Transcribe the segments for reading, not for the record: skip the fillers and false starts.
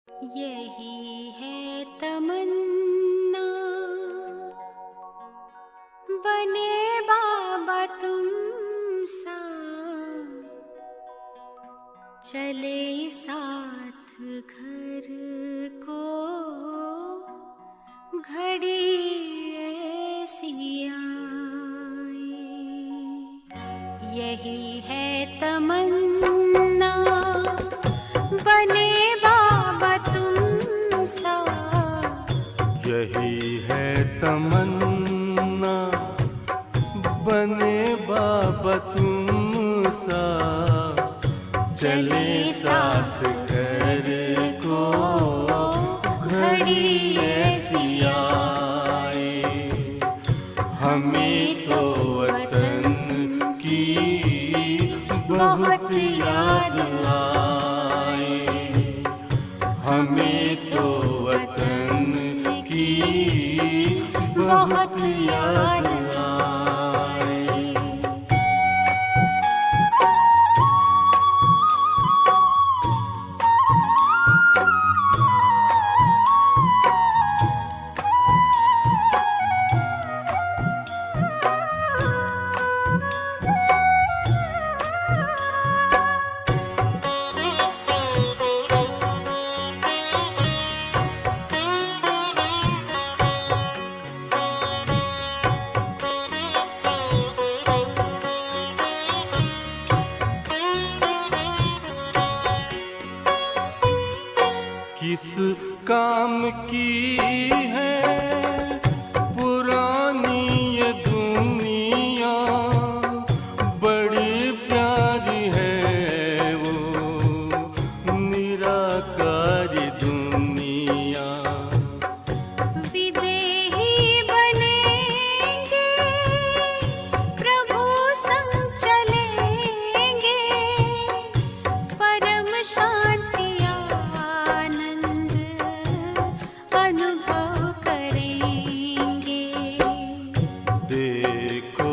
यही है तमन्ना, बने बाबा तुम सा, चले साथ घर को घड़ी ऐसी आए। यही है तमन्ना, बने बाबा तुम सा। यही है तमन्ना, बने बाबा तुम सा, चले साथ घर को घड़ी ऐसी आए। हमें तो वतन की बहुत याद आए, हमें तो वतन की बहुत याद आए। किस काम की है पुरानी ये दुनिया, बड़ी प्यारी है वो निराकारी दुनिया। विदेही बनेंगे, प्रभु संग चलेंगे, परम शांति अनुभव करेंगे। देखो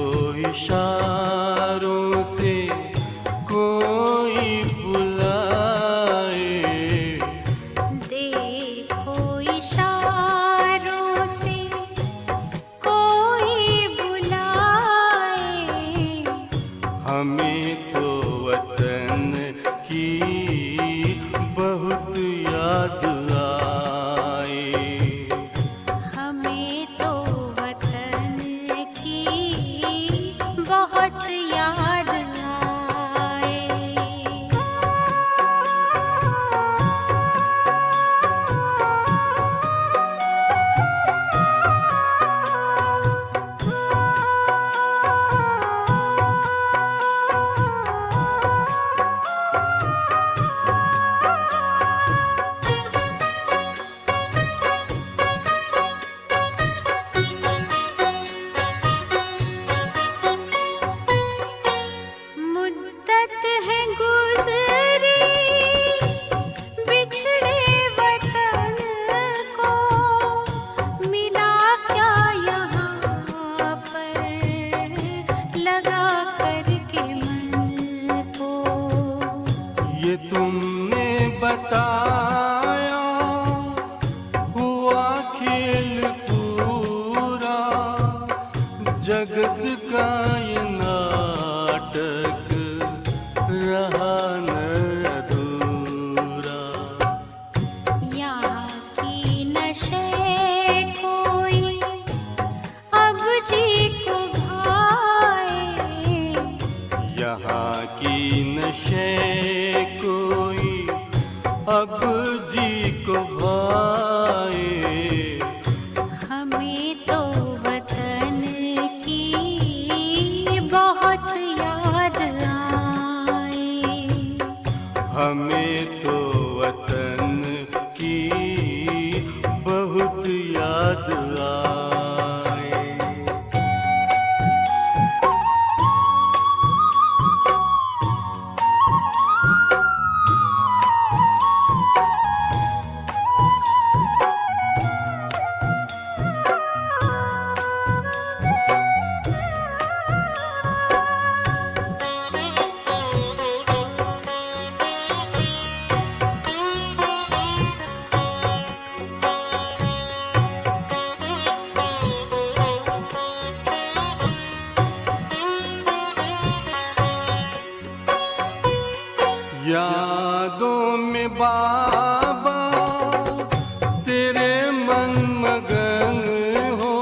इशारों से कोई बुलाए, देखो इशारों से कोई बुलाए। हमें तो वतन की बहुत याद आए, हमें तो वतन की बहुत याद आए। मुद्दत है गुज़री बिछड़े वतन को, मिला क्या यहाँ पर लगा करके मन को। ये तुमने बताया हुआ खेल पूरा, जगत का ये नाटक रहा न अधूरा। यहाँ की नशे कोई अब जी को भाए, यहाँ की नशे कोई अब जी को भाए। हमें तो वतन की बहुत याद आए। हमें तो वतन की बहुत याद आए। में बाबा तेरे मन मगन हो,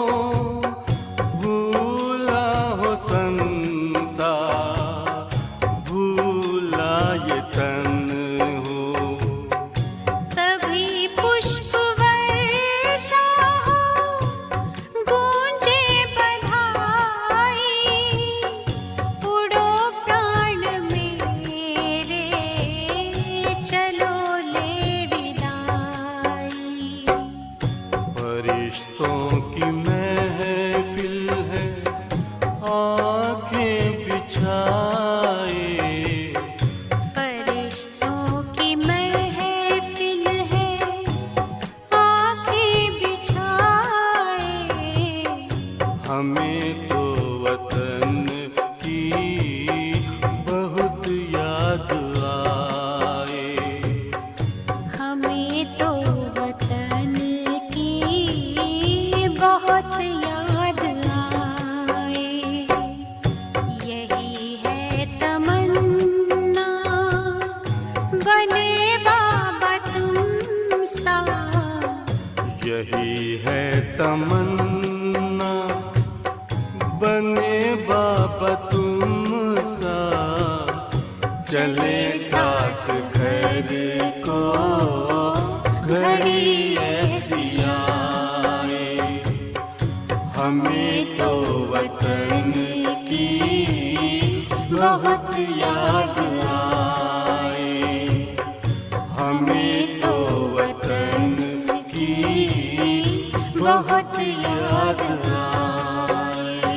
भूला हो संसार, भूला ये तन हो। तभी पुष्प वर्षा हो, गूंजे बधाई, उड़ो प्राण मेरे, चलो ले विदाई। फरिश्तों की महफिल है, आंखें बिछाए, फरिश्तों की महफिल है, आंखें बिछाए। हमें तो वतन की बहुत याद आए। हमें तो वतन की बहुत याद आए। यही है तमन्ना, बने बाबा तुम सा। यही है तमन्ना, बने बाबा तुम सा। चले साथ घर को घड़ी ऐसी आए, हमें तो वतन की बहुत याद आए। हमें तो वतन की बहुत याद आए।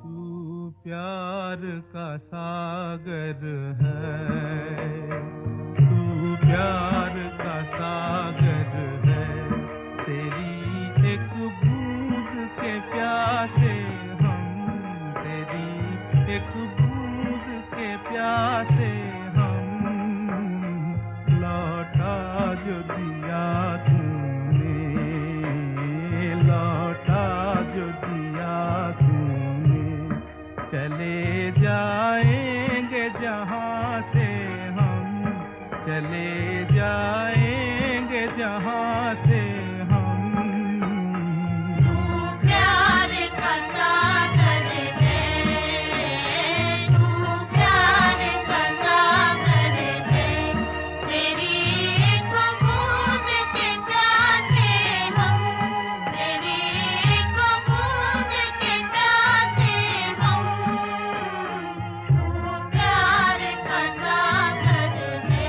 तू प्यार का सागर है, तू प्यार का सागर है। तेरी एक बूंद के प्यासे हम, तेरी एक बूंद के प्यासे हम। लौटा जो दिया तूने, लौटा जो दिया तूने। चले जाएंगे जहाँ से हम, चले जाएंगे जहाँ से हम। तू प्यार का सागर है, तू प्यार का सागर है। तेरी एक बूंद के प्यासे हम, तेरी एक बूंद के प्यासे हम। तू प्यार का सागर है।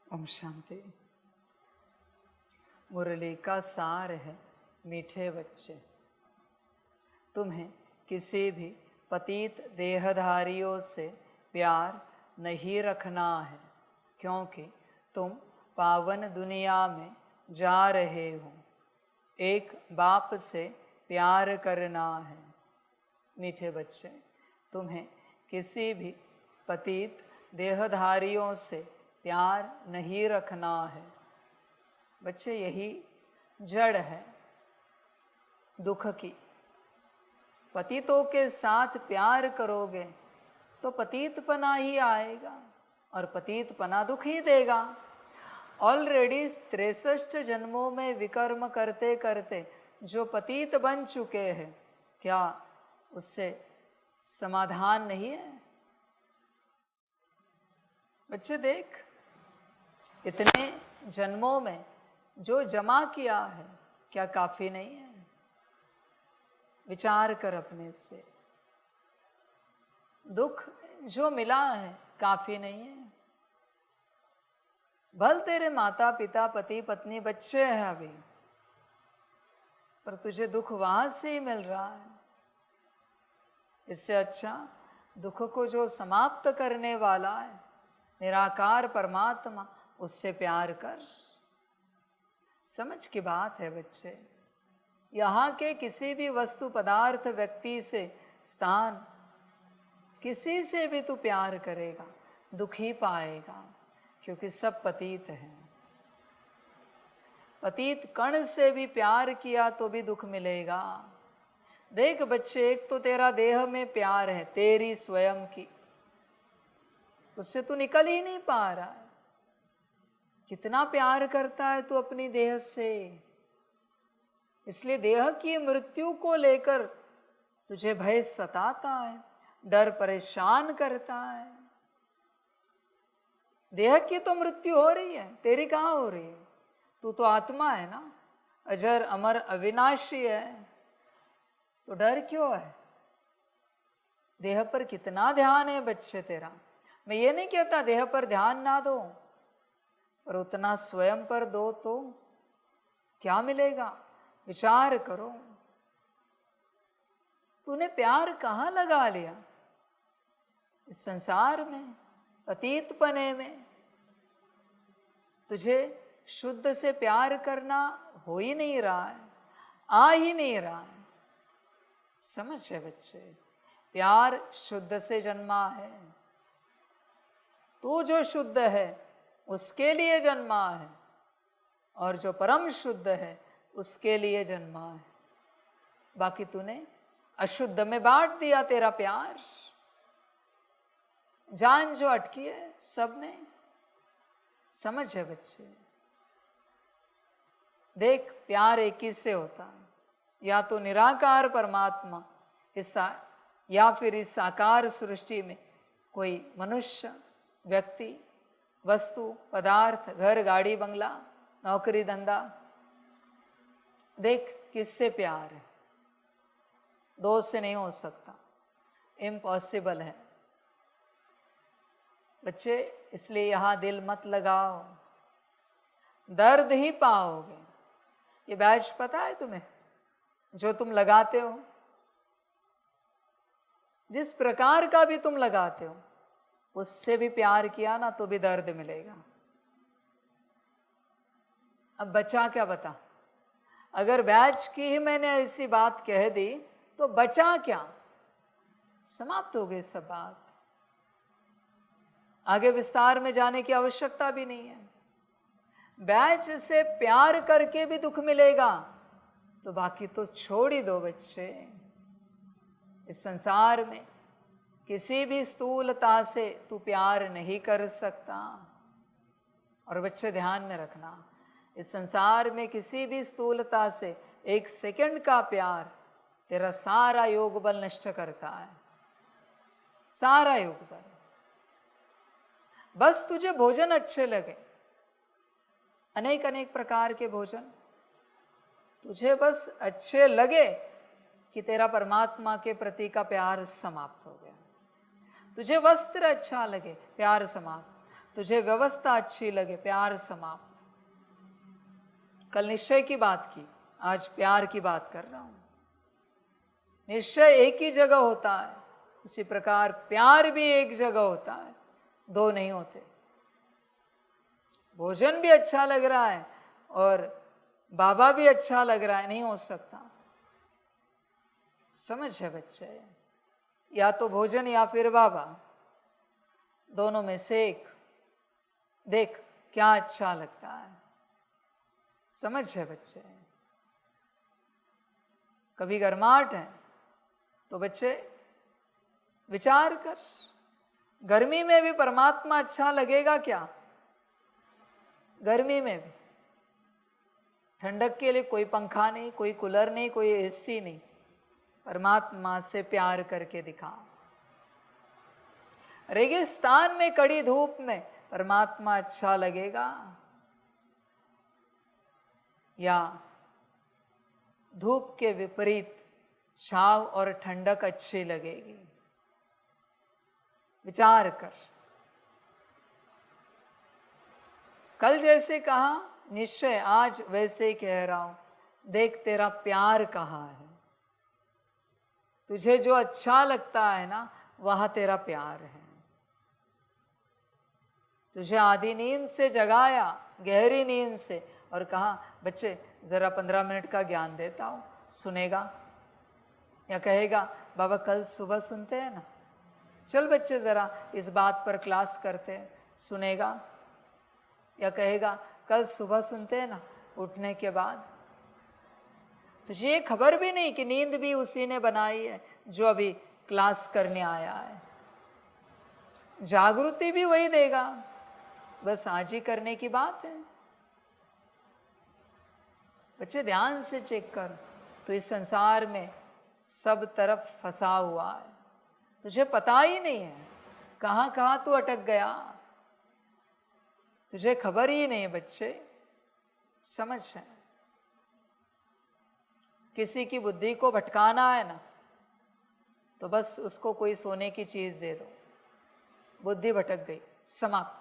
ओम शांति। मुरली का सार है मीठे बच्चे, तुम्हें किसी भी पतित देहधारियों से प्यार नहीं रखना है, क्योंकि तुम पावन दुनिया में जा रहे हो, एक बाप से प्यार करना है। मीठे बच्चे, तुम्हें किसी भी पतित देहधारियों से प्यार नहीं रखना है। बच्चे, यही जड़ है दुख की। पतितों के साथ प्यार करोगे तो पतितपना ही आएगा और पतितपना दुख ही देगा। ऑलरेडी 63 जन्मों में विकर्म करते करते जो पतित बन चुके हैं, क्या उससे समाधान नहीं है? बच्चे देख, इतने जन्मों में जो जमा किया है क्या काफी नहीं है? विचार कर अपने से। दुख जो मिला है काफी नहीं है? भल तेरे माता पिता पति पत्नी बच्चे हैं अभी, पर तुझे दुख वहां से ही मिल रहा है। इससे अच्छा दुख को जो समाप्त करने वाला है निराकार परमात्मा, उससे प्यार कर। समझ की बात है बच्चे। यहाँ के किसी भी वस्तु पदार्थ व्यक्ति से स्थान किसी से भी तू प्यार करेगा दुख ही पाएगा, क्योंकि सब पतित हैं। पतित कण से भी प्यार किया तो भी दुख मिलेगा। देख बच्चे, एक तो तेरा देह में प्यार है तेरी स्वयं की, उससे तू निकल ही नहीं पा रहा है। कितना प्यार करता है तू अपनी देह से, इसलिए देह की मृत्यु को लेकर तुझे भय सताता है, डर परेशान करता है। देह की तो मृत्यु हो रही है, तेरी कहाँ हो रही है? तू तो आत्मा है ना, अजर अमर अविनाशी है, तो डर क्यों है? देह पर कितना ध्यान है बच्चे तेरा। मैं ये नहीं कहता देह पर ध्यान ना दो, पर उतना स्वयं पर दो तो क्या मिलेगा? विचार करो, तूने प्यार कहाँ लगा लिया? इस संसार में, पतितपने में। तुझे शुद्ध से प्यार करना हो ही नहीं रहा है, आ ही नहीं रहा है। समझ है बच्चे, प्यार शुद्ध से जन्मा है। तू जो शुद्ध है उसके लिए जन्मा है, और जो परम शुद्ध है उसके लिए जन्मा है। बाकी तूने अशुद्ध में बांट दिया तेरा प्यार। जान जो अटकी है सब में। समझ है बच्चे। देख, प्यार एक ही से होता है, या तो निराकार परमात्मा या फिर इस साकार सृष्टि में कोई मनुष्य, व्यक्ति, वस्तु, पदार्थ, घर, गाड़ी, बंगला, नौकरी, धंधा। देख, किससे प्यार है? दो से नहीं हो सकता, इम्पॉसिबल है बच्चे। इसलिए यहां दिल मत लगाओ, दर्द ही पाओगे। ये बैच पता है तुम्हें, जो तुम लगाते हो, जिस प्रकार का भी तुम लगाते हो, उससे भी प्यार किया ना तो भी दर्द मिलेगा। अब बचा क्या? बता। अगर बैच की ही मैंने ऐसी बात कह दी तो बचा क्या? समाप्त हो गई सब बात। आगे विस्तार में जाने की आवश्यकता भी नहीं है। बैच से प्यार करके भी दुख मिलेगा तो बाकी तो छोड़ ही दो बच्चे। इस संसार में किसी भी स्थूलता से तू प्यार नहीं कर सकता। और बच्चे ध्यान में रखना, इस संसार में किसी भी स्थूलता से एक सेकंड का प्यार तेरा सारा योग बल नष्ट करता है, सारा योग बल। बस तुझे भोजन अच्छे लगे, अनेक अनेक प्रकार के भोजन तुझे बस अच्छे लगे कि तेरा परमात्मा के प्रति का प्यार समाप्त हो गया। तुझे वस्त्र अच्छा लगे, प्यार समाप्त। तुझे व्यवस्था अच्छी लगे, प्यार समाप्त। कल निश्चय की बात की, आज प्यार की बात कर रहा हूं। निश्चय एक ही जगह होता है, उसी प्रकार प्यार भी एक जगह होता है, दो नहीं होते। भोजन भी अच्छा लग रहा है और बाबा भी अच्छा लग रहा है, नहीं हो सकता। समझ है बच्चे, या तो भोजन या फिर बाबा, दोनों में से एक देख क्या अच्छा लगता है। समझ है बच्चे, कभी गर्माहट है तो बच्चे विचार कर, गर्मी में भी परमात्मा अच्छा लगेगा क्या? गर्मी में भी ठंडक के लिए कोई पंखा नहीं, कोई कूलर नहीं, कोई एसी नहीं, परमात्मा से प्यार करके दिखा। रेगिस्तान में कड़ी धूप में परमात्मा अच्छा लगेगा या धूप के विपरीत छाव और ठंडक अच्छी लगेगी? विचार कर। कल जैसे कहा निश्चय आज वैसे ही कह रहा हूं, देख तेरा प्यार कहाँ है। तुझे जो अच्छा लगता है ना, वह तेरा प्यार है। तुझे आधी नींद से जगाया, गहरी नींद से, और कहा बच्चे जरा 15 मिनट का ज्ञान देता हूं, सुनेगा या कहेगा बाबा कल सुबह सुनते हैं ना, चल बच्चे जरा इस बात पर क्लास करते हैं, सुनेगा या कहेगा कल सुबह सुनते हैं ना उठने के बाद? तुझे ये खबर भी नहीं कि नींद भी उसी ने बनाई है जो अभी क्लास करने आया है। जागृति भी वही देगा, बस आज ही करने की बात है। बच्चे ध्यान से चेक कर, तो इस संसार में सब तरफ फंसा हुआ है, तुझे पता ही नहीं है कहां कहां तू अटक गया, तुझे खबर ही नहीं बच्चे। समझ है, किसी की बुद्धि को भटकाना है ना, तो बस उसको कोई सोने की चीज दे दो, बुद्धि भटक गई, समाप्त।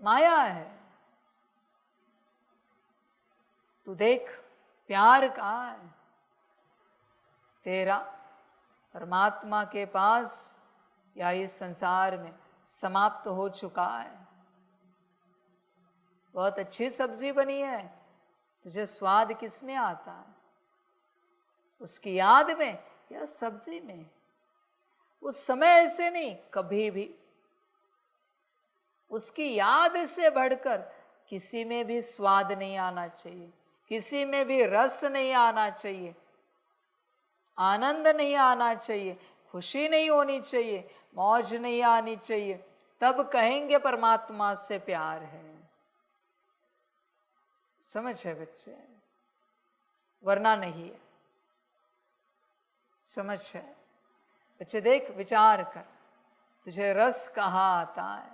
माया है। तू देख प्यार कहाँ है तेरा? परमात्मा के पास या इस संसार में समाप्त हो चुका है। बहुत अच्छी सब्जी बनी है, तुझे स्वाद किस में आता है? उसकी याद में या सब्जी में? उस समय ऐसे नहीं, कभी भी उसकी याद से बढ़कर किसी में भी स्वाद नहीं आना चाहिए, किसी में भी रस नहीं आना चाहिए, आनंद नहीं आना चाहिए, खुशी नहीं होनी चाहिए, मौज नहीं आनी चाहिए, तब कहेंगे परमात्मा से प्यार है। समझ है बच्चे, वरना नहीं है। समझ है बच्चे, देख विचार कर, तुझे रस कहाँ आता है?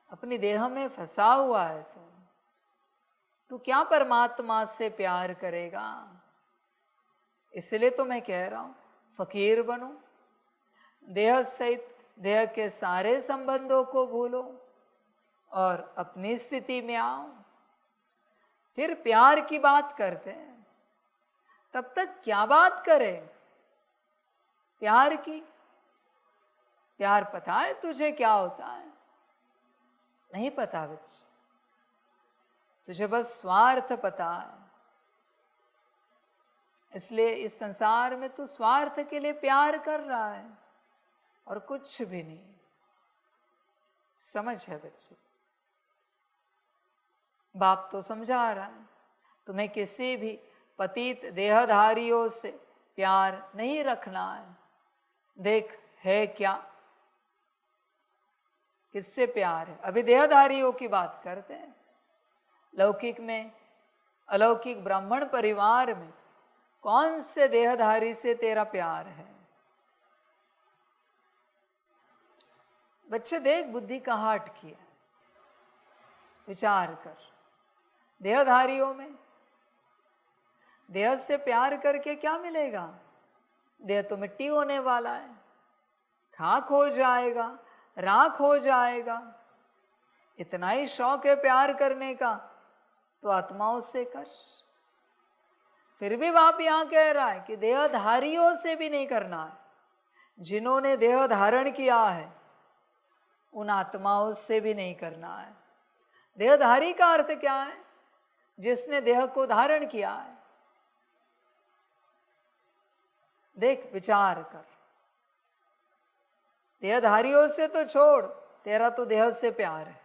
अपनी देह में फंसा हुआ है तू क्या परमात्मा से प्यार करेगा? इसलिए तो मैं कह रहा हूं फकीर बनो, देह सहित देह के सारे संबंधों को भूलो और अपनी स्थिति में आओ, फिर प्यार की बात करते हैं। तब तक क्या बात करें प्यार की? प्यार पता है तुझे क्या होता है? नहीं पता बच्चे, तुझे बस स्वार्थ पता है। इसलिए इस संसार में तू स्वार्थ के लिए प्यार कर रहा है और कुछ भी नहीं। समझ है बच्चे, बाप तो समझा रहा है, तुम्हें किसी भी पतित देहधारियों से प्यार नहीं रखना है। देख है क्या, किससे प्यार है? अभी देहधारियों की बात करते हैं। लौकिक में, अलौकिक ब्राह्मण परिवार में कौन से देहधारी से तेरा प्यार है? बच्चे देख बुद्धि कहाँ अटकी है, विचार कर। देहधारियों में देह से प्यार करके क्या मिलेगा? देह तो मिट्टी होने वाला है, खाक हो जाएगा, राख हो जाएगा। इतना ही शौक है प्यार करने का तो आत्माओं से कर। फिर भी बाप यहां कह रहा है कि देहधारियों से भी नहीं करना है। जिन्होंने देह धारण किया है उन आत्माओं से भी नहीं करना है। देहधारी का अर्थ क्या है? जिसने देह को धारण किया है। देख, विचार कर, देहधारियों से तो छोड़, तेरा तो देह से प्यार है।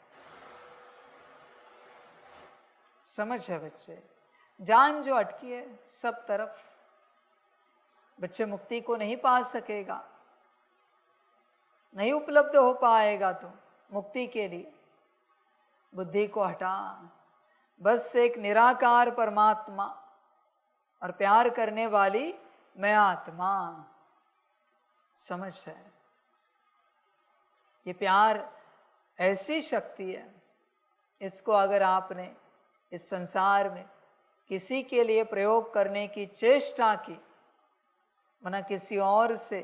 समझ है बच्चे? जान जो अटकी है सब तरफ, बच्चे मुक्ति को नहीं पा सकेगा, नहीं उपलब्ध हो पाएगा। तो मुक्ति के लिए बुद्धि को हटा, बस एक निराकार परमात्मा और प्यार करने वाली मैं आत्मा। समझ है? ये प्यार ऐसी शक्ति है, इसको अगर आपने इस संसार में किसी के लिए प्रयोग करने की चेष्टा की, मना किसी और से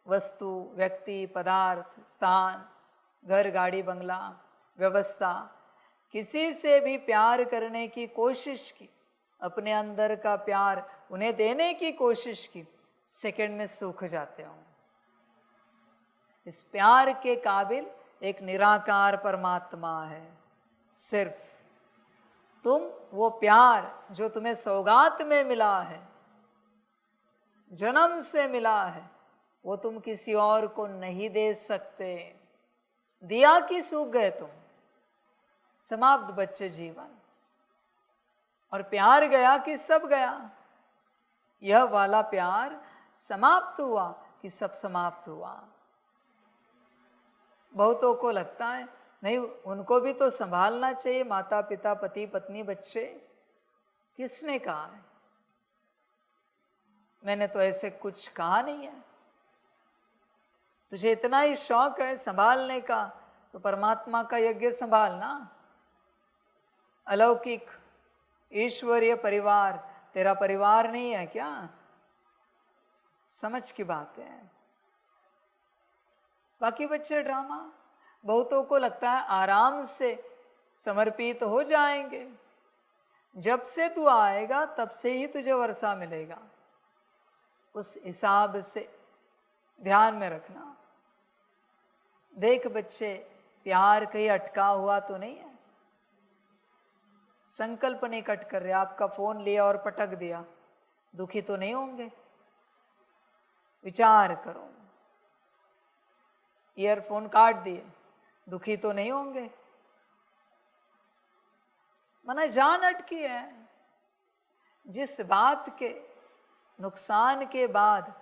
वस्तु, व्यक्ति, पदार्थ, स्थान, घर, गाड़ी, बंगला, व्यवस्था, किसी से भी प्यार करने की कोशिश की, अपने अंदर का प्यार उन्हें देने की कोशिश की, सेकंड में सूख जाते हो। इस प्यार के काबिल एक निराकार परमात्मा है। सिर्फ तुम वो प्यार जो तुम्हें सौगात में मिला है, जन्म से मिला है, वो तुम किसी और को नहीं दे सकते। दिया कि सूख गए तुम, समाप्त बच्चे जीवन। और प्यार गया कि सब गया? यह वाला प्यार समाप्त हुआ कि सब समाप्त हुआ? बहुतों को लगता है नहीं, उनको भी तो संभालना चाहिए, माता पिता, पति पत्नी, बच्चे। किसने कहा है? मैंने तो ऐसे कुछ कहा नहीं है। तुझे इतना ही शौक है संभालने का, तो परमात्मा का यज्ञ संभालना। अलौकिक ईश्वरीय परिवार तेरा परिवार नहीं है क्या? समझ की बात है। बाकी बच्चे ड्रामा, बहुतों को लगता है आराम से समर्पित हो जाएंगे, जब से तू आएगा तब से ही तुझे वर्षा मिलेगा। उस हिसाब से ध्यान में रखना। देख बच्चे, प्यार कहीं अटका हुआ तो नहीं है। संकल्प नहीं कट कर रहे, आपका फोन लिया और पटक दिया, दुखी तो नहीं होंगे? विचार करो। ईयरफोन काट दिए, दुखी तो नहीं होंगे? मना जान अटकी है। जिस बात के नुकसान के बाद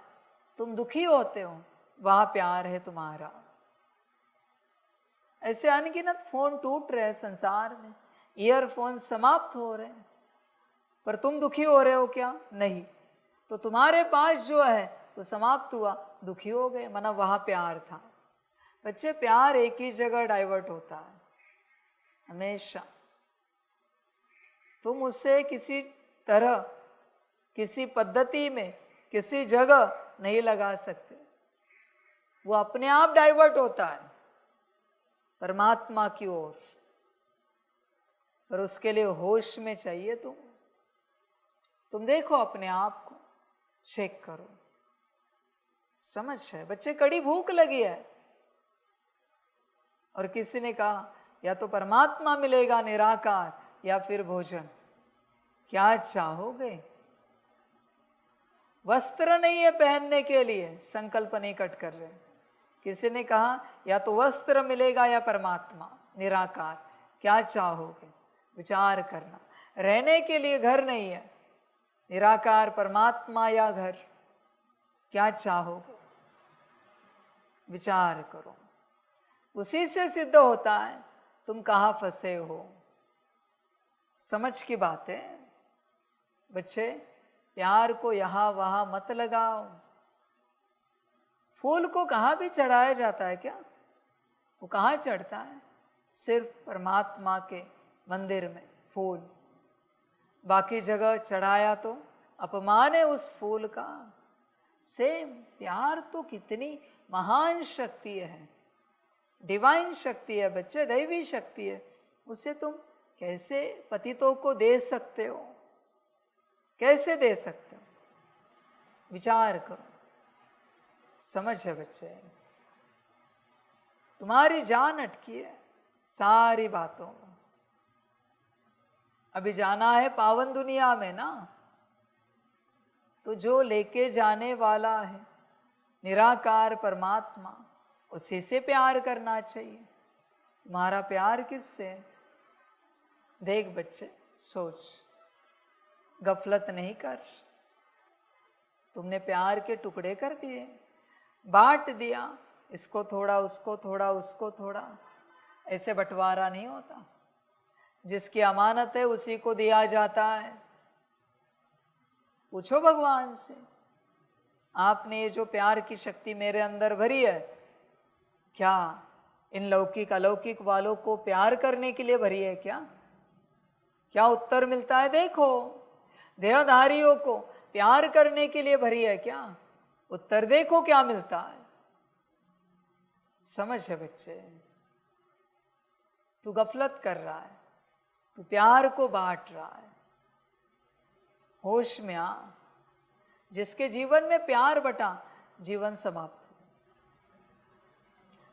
तुम दुखी होते हो, वहां प्यार है तुम्हारा। ऐसे अनगिनत फोन टूट रहे हैं संसार में, ईयरफोन समाप्त हो रहे हैं, पर तुम दुखी हो रहे हो क्या? नहीं। तो तुम्हारे पास जो है तो समाप्त हुआ, दुखी हो गए, मना वहां प्यार था। बच्चे, प्यार एक ही जगह डाइवर्ट होता है हमेशा। तुम उसे किसी तरह, किसी पद्धति में, किसी जगह नहीं लगा सकते। वो अपने आप डाइवर्ट होता है परमात्मा की ओर, पर उसके लिए होश में चाहिए तुम देखो अपने आप को, चेक करो। समझ है बच्चे? कड़ी भूख लगी है और किसी ने कहा या तो परमात्मा मिलेगा निराकार या फिर भोजन। क्या चाहोगे? वस्त्र नहीं है पहनने के लिए, संकल्प नहीं कट कर रहे। किसी ने कहा या तो वस्त्र मिलेगा या परमात्मा निराकार, क्या चाहोगे? विचार करना। रहने के लिए घर नहीं है, निराकार परमात्मा या घर, क्या चाहोगे? विचार करो। उसी से सिद्ध होता है तुम कहाँ फंसे हो। समझ की बात है बच्चे। प्यार को यहाँ वहां मत लगाओ। फूल को कहाँ भी चढ़ाया जाता है क्या? वो कहाँ चढ़ता है? सिर्फ परमात्मा के मंदिर में फूल। बाकी जगह चढ़ाया तो अपमान है उस फूल का। सेम प्यार तो कितनी महान शक्ति है, डिवाइन शक्ति है बच्चे, दैवी शक्ति है। उसे तुम कैसे पतितों को दे सकते हो? कैसे दे सकते हो? विचार करो। समझ है बच्चे? तुम्हारी जान अटकी है सारी बातों में। अभी जाना है पावन दुनिया में ना, तो जो लेके जाने वाला है निराकार परमात्मा, उसी से प्यार करना चाहिए। तुम्हारा प्यार किससे है? देख बच्चे, सोच, गफलत नहीं कर। तुमने प्यार के टुकड़े कर दिए, बांट दिया, इसको थोड़ा, उसको थोड़ा, उसको थोड़ा, ऐसे बंटवारा नहीं होता। जिसकी अमानत है उसी को दिया जाता है। पूछो भगवान से, आपने ये जो प्यार की शक्ति मेरे अंदर भरी है, क्या इन लौकिक अलौकिक वालों को प्यार करने के लिए भरी है क्या? क्या उत्तर मिलता है? देखो, देहधारियों को प्यार करने के लिए भरी है क्या? उत्तर देखो क्या मिलता है। समझ है बच्चे, तू गफलत कर रहा है, तू प्यार को बांट रहा है। होश में आ। जिसके जीवन में प्यार बटा, जीवन समाप्त हो।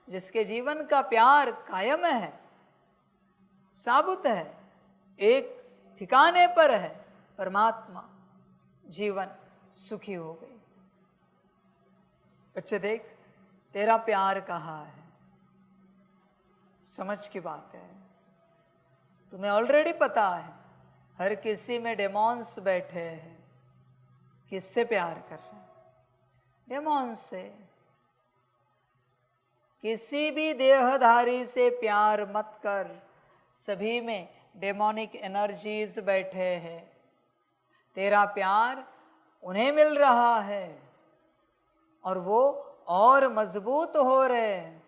जिसके जीवन का प्यार कायम है, साबुत है, एक ठिकाने पर है, परमात्मा, जीवन सुखी हो गई। बच्चे देख, तेरा प्यार कहाँ है? समझ की बात है। तुम्हें ऑलरेडी पता है, हर किसी में डेमॉन्स बैठे हैं। किससे प्यार कर रहे हैं? डेमॉन्स से। किसी भी देहधारी से प्यार मत कर, सभी में डेमोनिक एनर्जीज बैठे हैं। तेरा प्यार उन्हें मिल रहा है और वो और मजबूत हो रहे हैं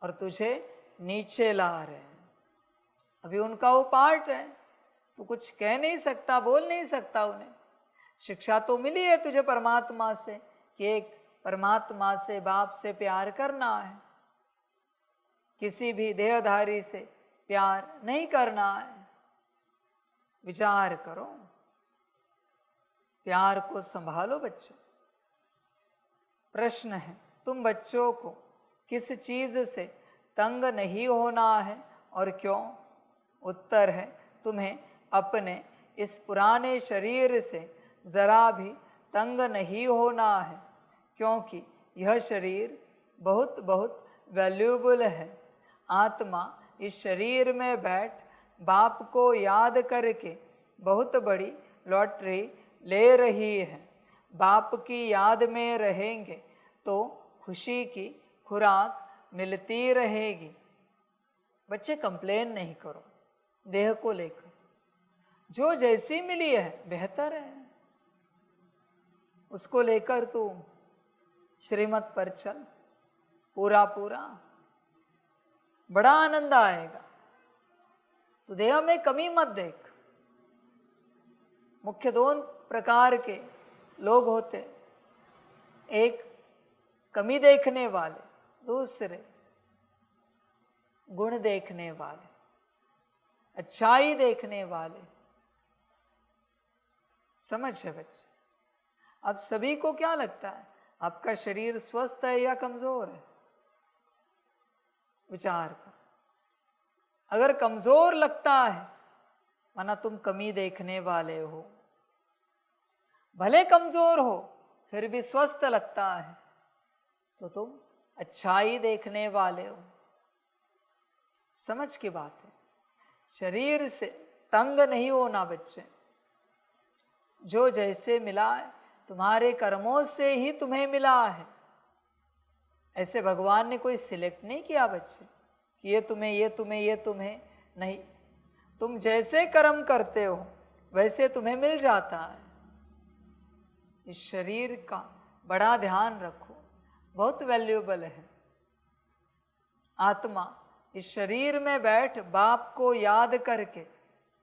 और तुझे नीचे ला रहे हैं। अभी उनका वो पार्ट है, तू कुछ कह नहीं सकता, बोल नहीं सकता उन्हें। शिक्षा तो मिली है तुझे परमात्मा से कि एक परमात्मा से, बाप से प्यार करना है। किसी भी देहधारी से प्यार नहीं करना है। विचार करो, प्यार को संभालो बच्चे। प्रश्न है, तुम बच्चों को किस चीज से तंग नहीं होना है और क्यों? उत्तर है, तुम्हें अपने इस पुराने शरीर से जरा भी तंग नहीं होना है, क्योंकि यह शरीर बहुत बहुत वैल्यूएबल है। आत्मा इस शरीर में बैठ बाप को याद करके बहुत बड़ी लॉटरी ले रही है। बाप की याद में रहेंगे तो खुशी की खुराक मिलती रहेगी। बच्चे कंप्लेन नहीं करो देह को लेकर, जो जैसी मिली है बेहतर है, उसको लेकर तू श्रीमत पर चल, पूरा पूरा, बड़ा आनंद आएगा। तो देह में कमी मत देख। मुख्य दो प्रकार के लोग होते, एक कमी देखने वाले, दूसरे गुण देखने वाले, अच्छाई देखने वाले। समझ है बच्चे? अब सभी को क्या लगता है, आपका शरीर स्वस्थ है या कमजोर है? विचार कर। अगर कमजोर लगता है, माना तुम कमी देखने वाले हो, भले कमजोर हो फिर भी स्वस्थ लगता है, तो तुम अच्छाई देखने वाले हो। समझ की बात है। शरीर से तंग नहीं होना बच्चे। जो जैसे मिला है, तुम्हारे कर्मों से ही तुम्हें मिला है। ऐसे भगवान ने कोई सिलेक्ट नहीं किया बच्चे कि ये तुम्हें, ये तुम्हें, ये तुम्हें नहीं। तुम जैसे कर्म करते हो वैसे तुम्हें मिल जाता है। इस शरीर का बड़ा ध्यान रखो, बहुत वैल्यूएबल है। आत्मा इस शरीर में बैठ बाप को याद करके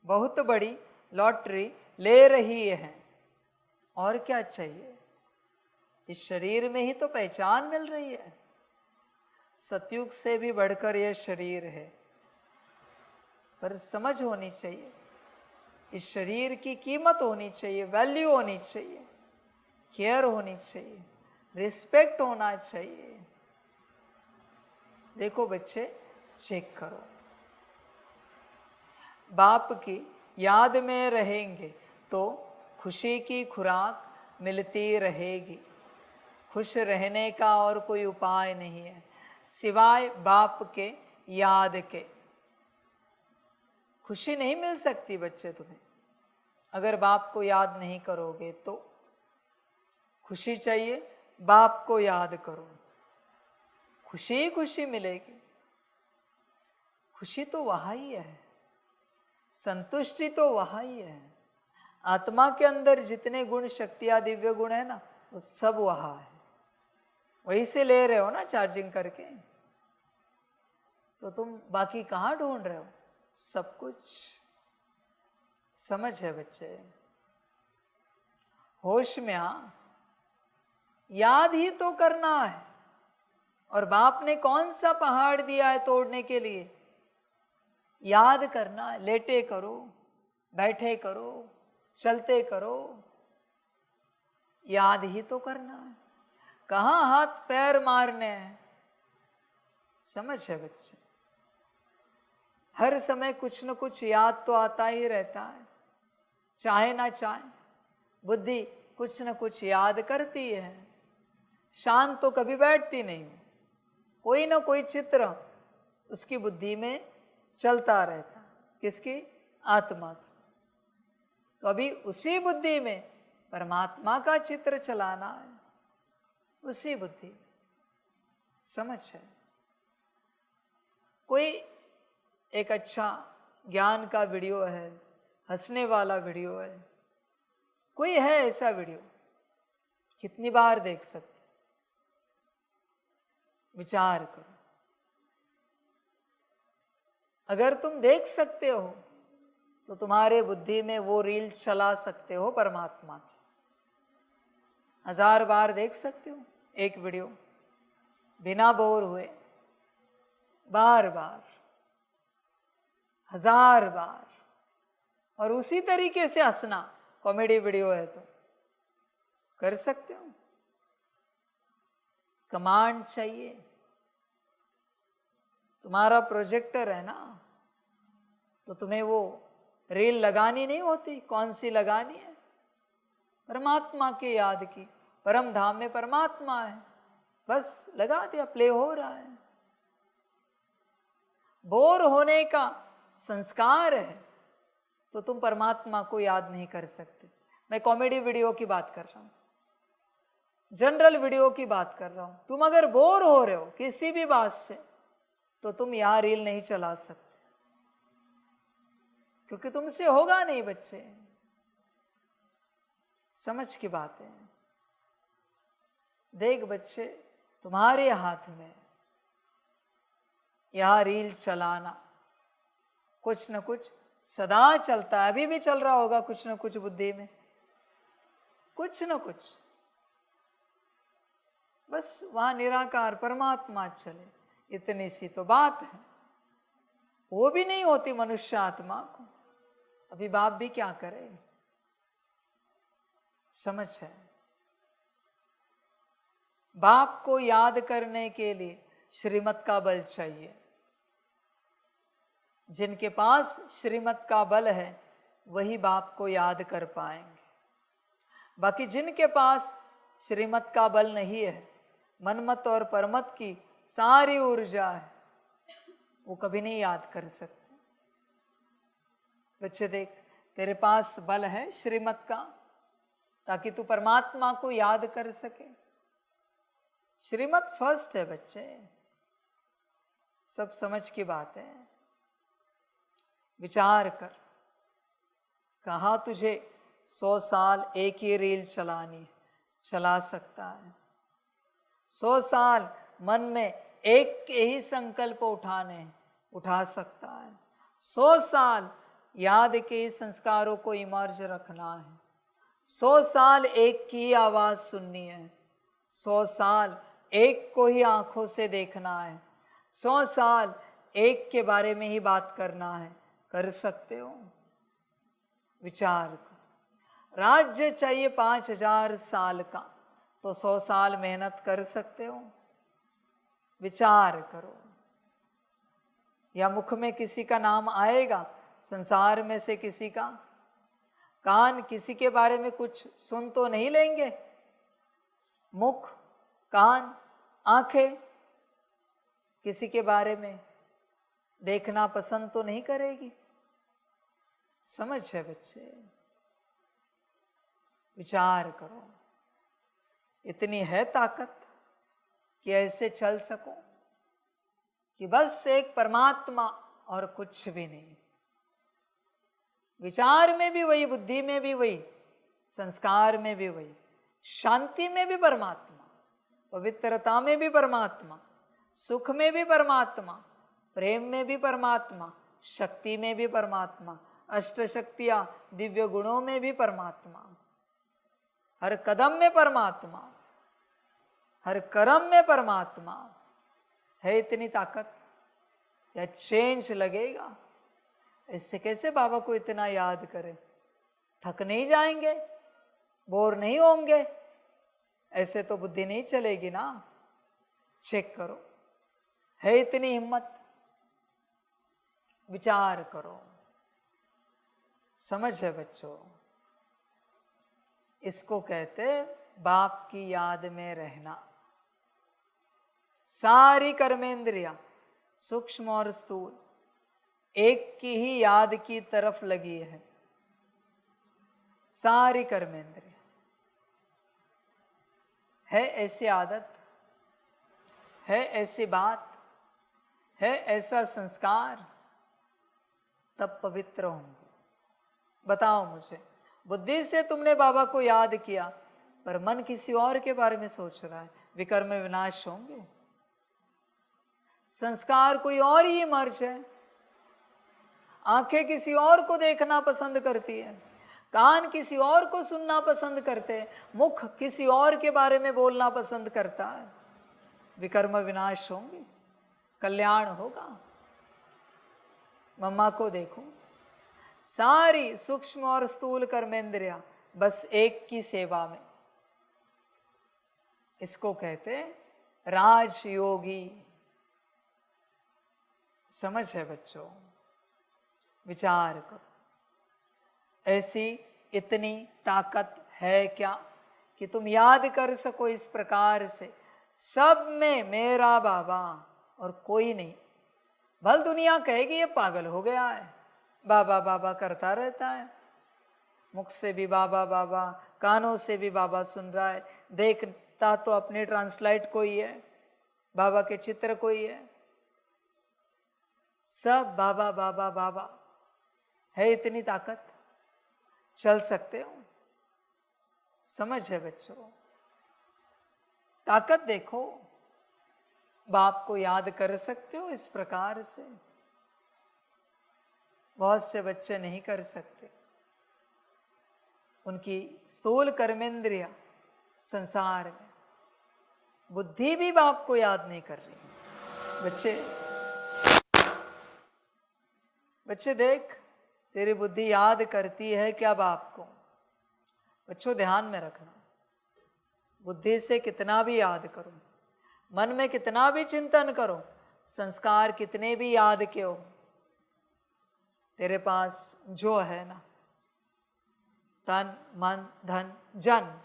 बहुत बड़ी लॉटरी ले रही है। और क्या चाहिए? इस शरीर में ही तो पहचान मिल रही है। सतयुग से भी बढ़कर यह शरीर है, पर समझ होनी चाहिए। इस शरीर की कीमत होनी चाहिए, वैल्यू होनी चाहिए, केयर होनी चाहिए, रिस्पेक्ट होना चाहिए। देखो बच्चे, चेक करो, बाप की याद में रहेंगे तो खुशी की खुराक मिलती रहेगी। खुश रहने का और कोई उपाय नहीं है सिवाय बाप के याद के। खुशी नहीं मिल सकती बच्चे तुम्हें अगर बाप को याद नहीं करोगे तो। खुशी चाहिए, बाप को याद करो, खुशी ही खुशी मिलेगी। खुशी तो वहाँ ही है, संतुष्टि तो वहाँ ही है। आत्मा के अंदर जितने गुण, शक्तियाँ, दिव्य गुण है ना, वो सब वहाँ है। वहीं से ले रहे हो ना चार्जिंग करके, तो तुम बाकी कहाँ ढूंढ रहे हो? सब कुछ समझ है बच्चे, होश में आ, याद ही तो करना है। और बाप ने कौन सा पहाड़ दिया है तोड़ने के लिए? याद करना है। लेटे करो, बैठे करो, चलते करो, याद ही तो करना है। कहाँ हाथ पैर मारने हैं? समझ है बच्चे, हर समय कुछ न कुछ याद तो आता ही रहता है, चाहे ना चाहे बुद्धि कुछ न कुछ याद करती है। शांत तो कभी बैठती नहीं, कोई ना कोई चित्र उसकी बुद्धि में चलता रहता। किसकी? आत्मा की। तो अभी उसी बुद्धि में परमात्मा का चित्र चलाना है, उसी बुद्धि में। समझ है? कोई एक अच्छा ज्ञान का वीडियो है, हंसने वाला वीडियो है, कोई है ऐसा वीडियो, कितनी बार देख सकते? विचार करो। अगर तुम देख सकते हो तो तुम्हारे बुद्धि में वो रील चला सकते हो परमात्मा की। 1000 बार देख सकते हो एक वीडियो, बिना बोर हुए, बार बार, 1000 बार, और उसी तरीके से हंसना। कॉमेडी वीडियो है तो कर सकते हो। कमांड चाहिए। तुम्हारा प्रोजेक्टर है ना, तो तुम्हें वो रील लगानी नहीं होती। कौन सी लगानी है? परमात्मा के याद की। परम धाम में परमात्मा है, बस लगा दिया, प्ले हो रहा है। बोर होने का संस्कार है तो तुम परमात्मा को याद नहीं कर सकते। मैं कॉमेडी वीडियो की बात कर रहा हूं, जनरल वीडियो की बात कर रहा हूं। तुम अगर बोर हो रहे हो किसी भी बात से तो तुम यहां रील नहीं चला सकते, क्योंकि तुमसे होगा नहीं बच्चे। समझ की बात है। देख बच्चे, तुम्हारे हाथ में यह रील चलाना, कुछ न कुछ सदा चलता है। अभी भी चल रहा होगा कुछ न कुछ बुद्धि में, कुछ न कुछ। बस वहां निराकार परमात्मा चले, इतनी सी तो बात है। वो भी नहीं होती मनुष्य आत्मा को। अभी बाप भी क्या करे? समझ है? बाप को याद करने के लिए श्रीमत का बल चाहिए। जिनके पास श्रीमत का बल है वही बाप को याद कर पाएंगे। बाकी जिनके पास श्रीमत का बल नहीं है, मनमत और परमत की सारी ऊर्जा है, वो कभी नहीं याद कर सकते। बच्चे देख, तेरे पास बल है श्रीमत का, ताकि तू परमात्मा को याद कर सके। श्रीमत फर्स्ट है बच्चे, सब समझ की बात है। विचार कर, कहा तुझे 100 साल एक ही रील चलानी, चला सकता है। 100 साल मन में एक के ही संकल्प उठाने, उठा सकता है। 100 साल याद के संस्कारों को इमर्ज रखना है। 100 साल एक की आवाज सुननी है। 100 साल एक को ही आंखों से देखना है। 100 साल एक के बारे में ही बात करना है। कर सकते हो? विचार करो। राज्य चाहिए 5000 साल का, तो 100 साल मेहनत कर सकते हो? विचार करो। या मुख में किसी का नाम आएगा संसार में से किसी का? कान किसी के बारे में कुछ सुन तो नहीं लेंगे? मुख, कान, आंखें किसी के बारे में देखना पसंद तो नहीं करेगी? समझ है बच्चे? विचार करो, इतनी है ताकत कि ऐसे चल सको कि बस एक परमात्मा और कुछ भी नहीं। विचार में भी वही, बुद्धि में भी वही, संस्कार में भी वही, शांति में भी परमात्मा, पवित्रता में भी परमात्मा, सुख में भी परमात्मा, प्रेम में भी परमात्मा, शक्ति में भी परमात्मा, अष्ट शक्तियां दिव्य गुणों में भी परमात्मा, हर कदम में परमात्मा, हर कर्म में परमात्मा है। इतनी ताकत या चेंज लगेगा? इससे कैसे बाबा को इतना याद करें? थक नहीं जाएंगे? बोर नहीं होंगे? ऐसे तो बुद्धि नहीं चलेगी ना। चेक करो, है इतनी हिम्मत? विचार करो। समझ है बच्चों? इसको कहते बाप की याद में रहना। सारी कर्मेंद्रियां सूक्ष्म और स्थूल एक की ही याद की तरफ लगी है। सारी कर्मेंद्रियां है ऐसी आदत, है ऐसी बात, है ऐसा संस्कार, तब पवित्र होंगे। बताओ मुझे, बुद्धि से तुमने बाबा को याद किया पर मन किसी और के बारे में सोच रहा है, विकर्म विनाश होंगे। संस्कार कोई और ही मर्ज है। आंखें किसी और को देखना पसंद करती है, कान किसी और को सुनना पसंद करते हैं, मुख किसी और के बारे में बोलना पसंद करता है। विकर्म विनाश होंगे, कल्याण होगा। मम्मा को देखो, सारी सूक्ष्म और स्थूल कर्मेंद्रियां बस एक की सेवा में। इसको कहते राजयोगी। समझ है बच्चों? विचार करो, ऐसी इतनी ताकत है क्या कि तुम याद कर सको इस प्रकार से, सब में मेरा बाबा और कोई नहीं। भल दुनिया कहेगी ये पागल हो गया है, बाबा बाबा करता रहता है, मुख से भी बाबा बाबा, कानों से भी बाबा सुन रहा है, देखता तो अपने ट्रांसलाइट को ही है, बाबा के चित्र को ही है, सब बाबा बाबा बाबा। है इतनी ताकत? चल सकते हो? समझ है बच्चों? ताकत देखो, बाप को याद कर सकते हो इस प्रकार से? बहुत से बच्चे नहीं कर सकते। उनकी स्थूल कर्मेंद्रियां संसार में, बुद्धि भी बाप को याद नहीं कर रही। बच्चे देख, तेरी बुद्धि याद करती है क्या बाप को? बच्चों ध्यान में रखना, बुद्धि से कितना भी याद करो, मन में कितना भी चिंतन करो, संस्कार कितने भी याद के हो, तेरे पास जो है ना, तन मन धन जन,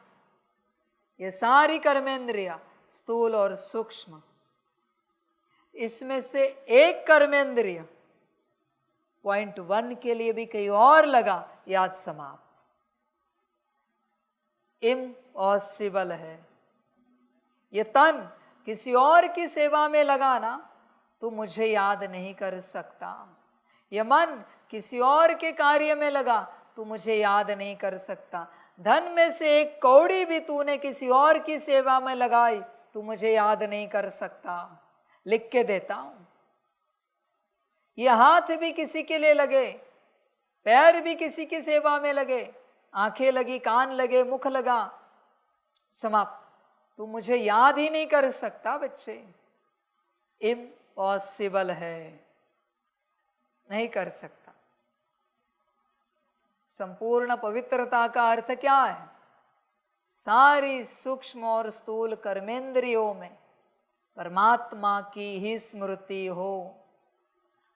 ये सारी कर्मेंद्रियां स्थूल और सूक्ष्म, इसमें से एक कर्मेंद्रिय पॉइंट 1 के लिए भी कहीं और लगा, याद समाप्त, इम्पॉसिबल है। ये तन किसी और की सेवा में लगा ना, तो मुझे याद नहीं कर सकता। ये मन किसी और के कार्य में लगा, तू मुझे याद नहीं कर सकता। धन में से एक कौड़ी भी तूने किसी और की सेवा में लगाई, तू मुझे याद नहीं कर सकता। लिख के देता हूं, ये हाथ भी किसी के लिए लगे, पैर भी किसी की सेवा में लगे, आंखें लगी, कान लगे, मुख लगा, समाप्त। तू मुझे याद ही नहीं कर सकता बच्चे, इम्पॉसिबल है, नहीं कर सकता। संपूर्ण पवित्रता का अर्थ क्या है? सारी सूक्ष्म और स्थूल कर्मेंद्रियों में परमात्मा की ही स्मृति हो,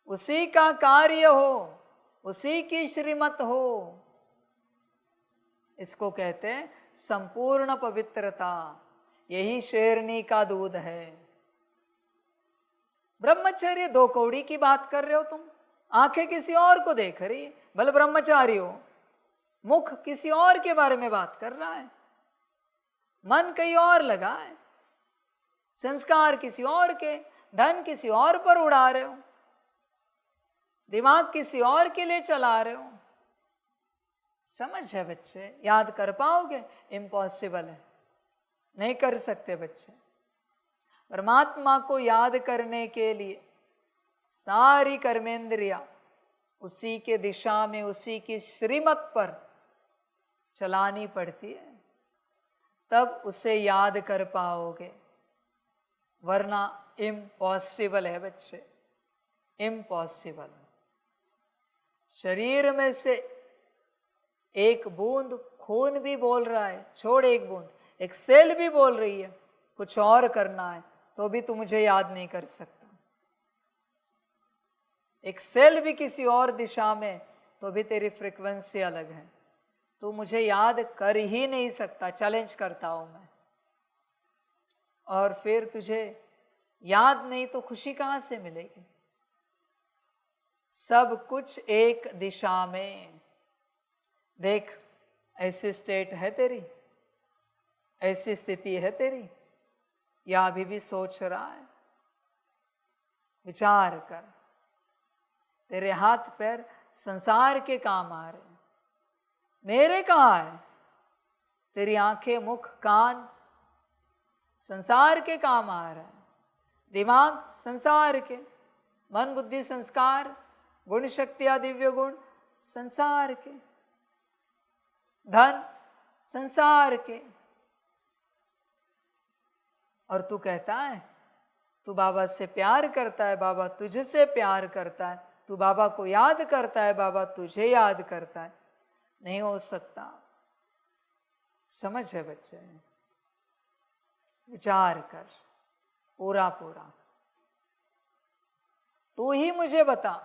उसी का कार्य हो, उसी की श्रीमत हो। इसको कहते हैं संपूर्ण पवित्रता। यही शेरनी का दूध है। ब्रह्मचर्य दो कौड़ी की बात कर रहे हो तुम, आंखें किसी और को देख रही, भले ब्रह्मचारी हो, मुख किसी और के बारे में बात कर रहा है, मन कहीं और लगा है, संस्कार किसी और के, धन किसी और पर उड़ा रहे हो, दिमाग किसी और के लिए चला रहे हो। समझ है बच्चे? याद कर पाओगे? इम्पॉसिबल है, नहीं कर सकते बच्चे। परमात्मा को याद करने के लिए सारी कर्मेंद्रियां उसी के दिशा में, उसी की श्रीमत पर चलानी पड़ती है, तब उसे याद कर पाओगे, वरना इम्पॉसिबल है बच्चे, इम्पॉसिबल। शरीर में से एक बूंद खून भी बोल रहा है, छोड़ एक बूंद, एक सेल भी बोल रही है कुछ और करना है, तो भी तू मुझे याद नहीं कर सकता। एक सेल भी किसी और दिशा में, तो भी तेरी फ्रीक्वेंसी अलग है, तू मुझे याद कर ही नहीं सकता। चैलेंज करता हूं मैं। और फिर तुझे याद नहीं तो खुशी कहां से मिलेगी? सब कुछ एक दिशा में। देख, ऐसी स्टेट है तेरी, ऐसी स्थिति है तेरी, या अभी भी सोच रहा है? विचार कर। तेरे हाथ पैर संसार के काम आ रहे हैं, मेरे कहाँ है? तेरी आंखें, मुख, कान संसार के काम आ रहा है, दिमाग संसार के, मन, बुद्धि, संस्कार, गुण, शक्तियां, दिव्य गुण संसार के, धन संसार के। और तू कहता है तू बाबा से प्यार करता है, बाबा तुझसे प्यार करता है, तू बाबा को याद करता है, बाबा तुझे याद करता है। नहीं हो सकता। समझ है बच्चे? विचार कर पूरा पूरा। तू ही मुझे बता,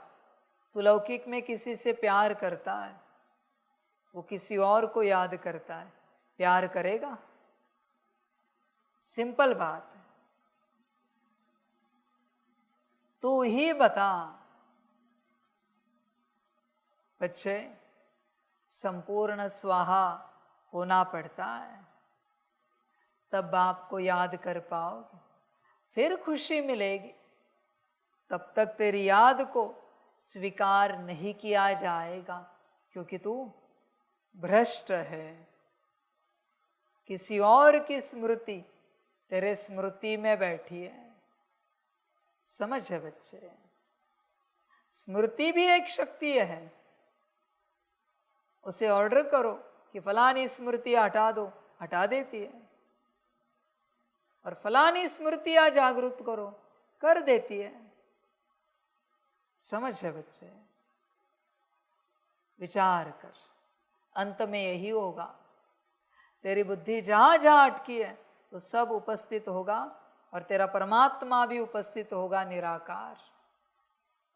तू लौकिक में किसी से प्यार करता है, वो किसी और को याद करता है, प्यार करेगा? सिंपल बात है। तू ही बता। बच्चे, संपूर्ण स्वाहा होना पड़ता है, तब बाप को याद कर पाओगे, फिर खुशी मिलेगी। तब तक तेरी याद को स्वीकार नहीं किया जाएगा, क्योंकि तू भ्रष्ट है। किसी और की स्मृति तेरे स्मृति में बैठी है। समझ है बच्चे? स्मृति भी एक शक्ति है। उसे ऑर्डर करो कि फलानी स्मृति हटा दो, हटा देती है। और फलानी स्मृतियां जागृत करो, कर देती है। समझ है बच्चे? विचार कर। अंत में यही होगा, तेरी बुद्धि जहां जहां अटकी है तो सब उपस्थित होगा, और तेरा परमात्मा भी उपस्थित होगा, निराकार।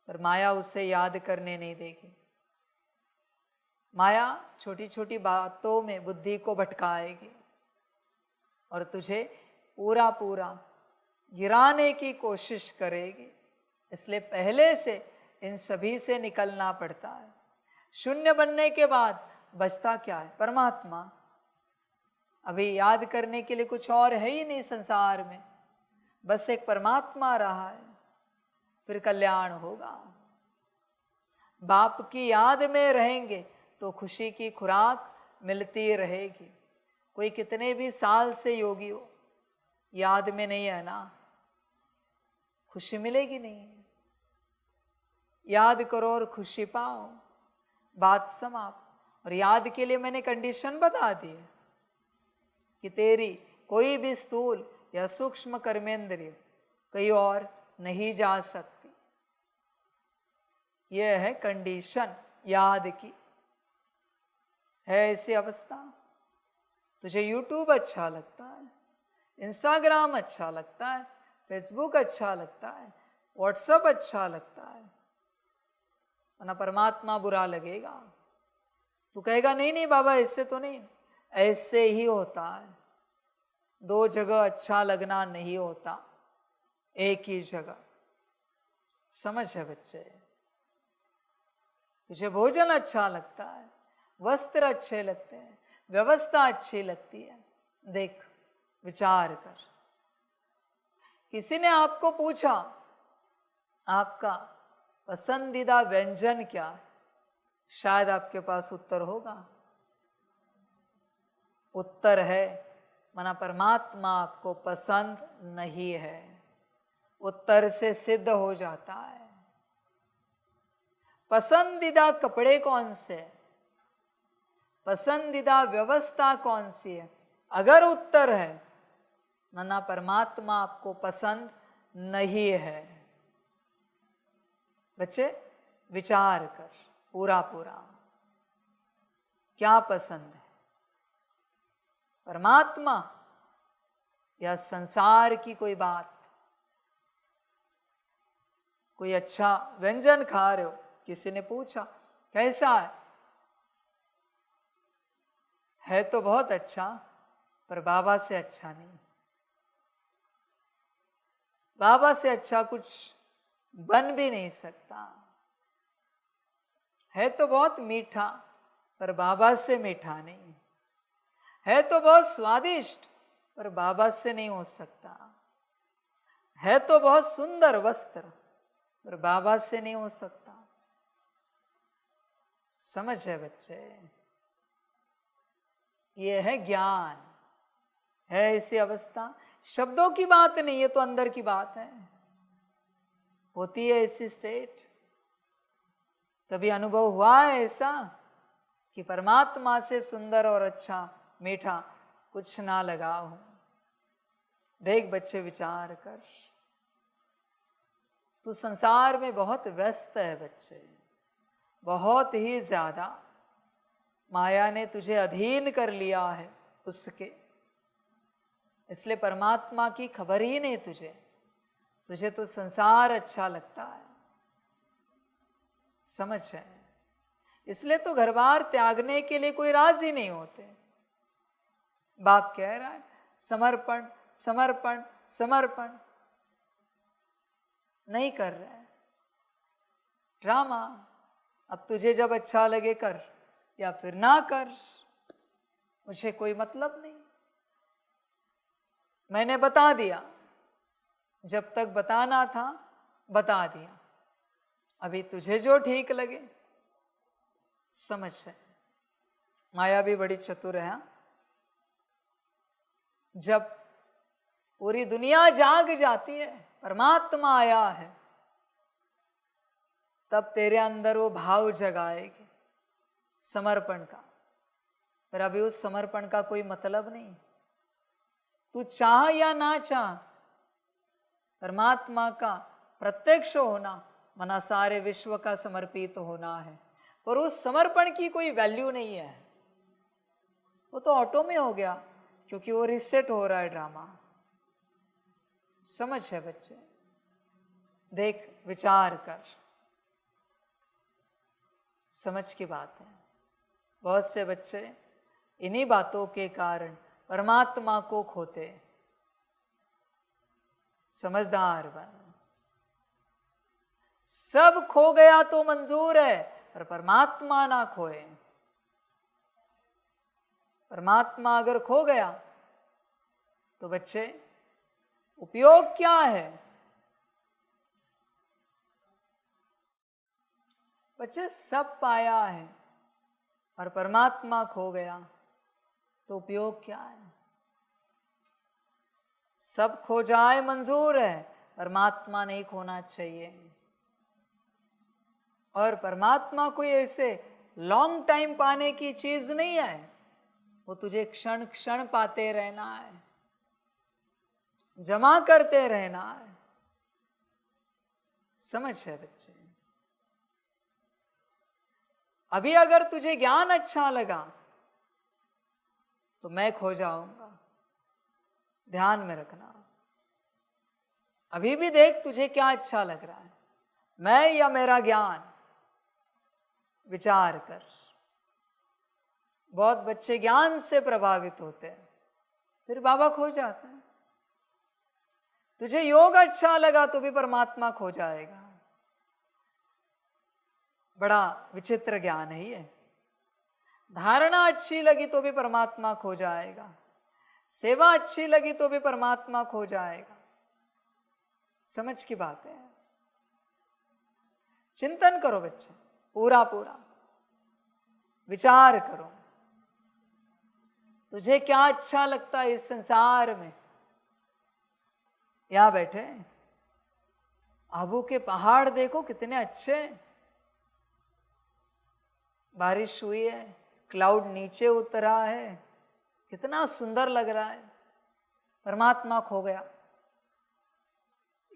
पर माया उसे याद करने नहीं देगी। माया छोटी छोटी बातों में बुद्धि को भटकाएगी और तुझे पूरा पूरा गिराने की कोशिश करेगी। इसलिए पहले से इन सभी से निकलना पड़ता है। शून्य बनने के बाद बचता क्या है? परमात्मा। अभी याद करने के लिए कुछ और है ही नहीं संसार में, बस एक परमात्मा रहा है। फिर कल्याण होगा। बाप की याद में रहेंगे तो खुशी की खुराक मिलती रहेगी। कोई कितने भी साल से योगी हो, याद में नहीं है ना, खुशी मिलेगी नहीं। याद करो और खुशी पाओ, बात समाप्त। और याद के लिए मैंने कंडीशन बता दी है कि तेरी कोई भी स्थूल या सूक्ष्म कर्मेंद्रिय कहीं और नहीं जा सकती। यह है कंडीशन याद की। है ऐसी अवस्था। तुझे यूट्यूब अच्छा लगता है, इंस्टाग्राम अच्छा लगता है, फेसबुक अच्छा लगता है, व्हाट्सएप अच्छा लगता है, वरना परमात्मा बुरा लगेगा। तू कहेगा नहीं नहीं बाबा ऐसे तो नहीं, ऐसे ही होता है। दो जगह अच्छा लगना नहीं होता, एक ही जगह। समझ है बच्चे? तुझे भोजन अच्छा लगता है, वस्त्र अच्छे लगते हैं, व्यवस्था अच्छी लगती है। देख, विचार कर। किसी ने आपको पूछा आपका पसंदीदा व्यंजन क्या है, शायद आपके पास उत्तर होगा। उत्तर है मना परमात्मा आपको पसंद नहीं है। उत्तर से सिद्ध हो जाता है। पसंदीदा कपड़े कौन से, पसंदीदा व्यवस्था कौन सी है, अगर उत्तर है मना परमात्मा आपको पसंद नहीं है। बच्चे विचार कर पूरा पूरा, क्या पसंद है, परमात्मा या संसार की कोई बात? कोई अच्छा व्यंजन खा रहे हो, किसी ने पूछा कैसा है तो बहुत अच्छा, पर बाबा से अच्छा नहीं। बाबा से अच्छा कुछ बन भी नहीं सकता। है तो बहुत मीठा, पर बाबा से मीठा नहीं। है तो बहुत स्वादिष्ट, पर बाबा से नहीं हो सकता। है तो बहुत सुंदर वस्त्र, पर बाबा से नहीं हो सकता। समझ है बच्चे? ये है ज्ञान, है ऐसी अवस्था। शब्दों की बात नहीं, ये तो अंदर की बात है। होती है ऐसी स्टेट। कभी अनुभव हुआ है ऐसा कि परमात्मा से सुंदर और अच्छा मीठा कुछ ना लगा हो? देख बच्चे, विचार कर। तू संसार में बहुत व्यस्त है बच्चे, बहुत ही ज्यादा। माया ने तुझे अधीन कर लिया है उसके, इसलिए परमात्मा की खबर ही नहीं तुझे। तुझे तो संसार अच्छा लगता है। समझ है? इसलिए तो घर बार त्यागने के लिए कोई राजी नहीं होते। बाप कह रहा है समर्पण समर्पण समर्पण, नहीं कर रहे। ड्रामा। अब तुझे जब अच्छा लगे कर या फिर ना कर, मुझे कोई मतलब नहीं। मैंने बता दिया, जब तक बताना था बता दिया। अभी तुझे जो ठीक लगे। समझ है? माया भी बड़ी चतुर है। जब पूरी दुनिया जाग जाती है परमात्मा आया है, तब तेरे अंदर वो भाव जगाएगी समर्पण का। पर अभी उस समर्पण का कोई मतलब नहीं। तू चाह या ना चाह, परमात्मा का प्रत्यक्ष होना मना सारे विश्व का समर्पित होना है। पर उस समर्पण की कोई वैल्यू नहीं है। वो तो ऑटो में हो गया, क्योंकि वो रिसेट हो रहा है ड्रामा। समझ है बच्चे? देख, विचार कर। समझ की बात है। बहुत से बच्चे इन्हीं बातों के कारण परमात्मा को खोते। समझदार बन। सब खो गया तो मंजूर है, पर परमात्मा ना खोए। परमात्मा अगर खो गया तो बच्चे उपयोग क्या है? बच्चे सब पाया है और परमात्मा खो गया तो उपयोग क्या है? सब खो जाए मंजूर है, परमात्मा नहीं खोना चाहिए। और परमात्मा कोई ऐसे लॉन्ग टाइम पाने की चीज नहीं है। वो तुझे क्षण क्षण पाते रहना है, जमा करते रहना है। समझ है बच्चे? अभी अगर तुझे ज्ञान अच्छा लगा तो मैं खो जाऊंगा, ध्यान में रखना। अभी भी देख तुझे क्या अच्छा लग रहा है, मैं या मेरा ज्ञान? विचार कर। बहुत बच्चे ज्ञान से प्रभावित होते हैं, फिर बाबा खो जाते हैं। तुझे योग अच्छा लगा तो भी परमात्मा खो जाएगा। बड़ा विचित्र ज्ञान है ये। धारणा अच्छी लगी तो भी परमात्मा खो जाएगा, सेवा अच्छी लगी तो भी परमात्मा खो जाएगा। समझ की बात है। चिंतन करो बच्चे, पूरा पूरा विचार करो, तुझे क्या अच्छा लगता है इस संसार में। यहां बैठे आबू के पहाड़ देखो कितने अच्छे, बारिश हुई है, क्लाउड नीचे उतरा है, कितना सुंदर लग रहा है। परमात्मा खो गया।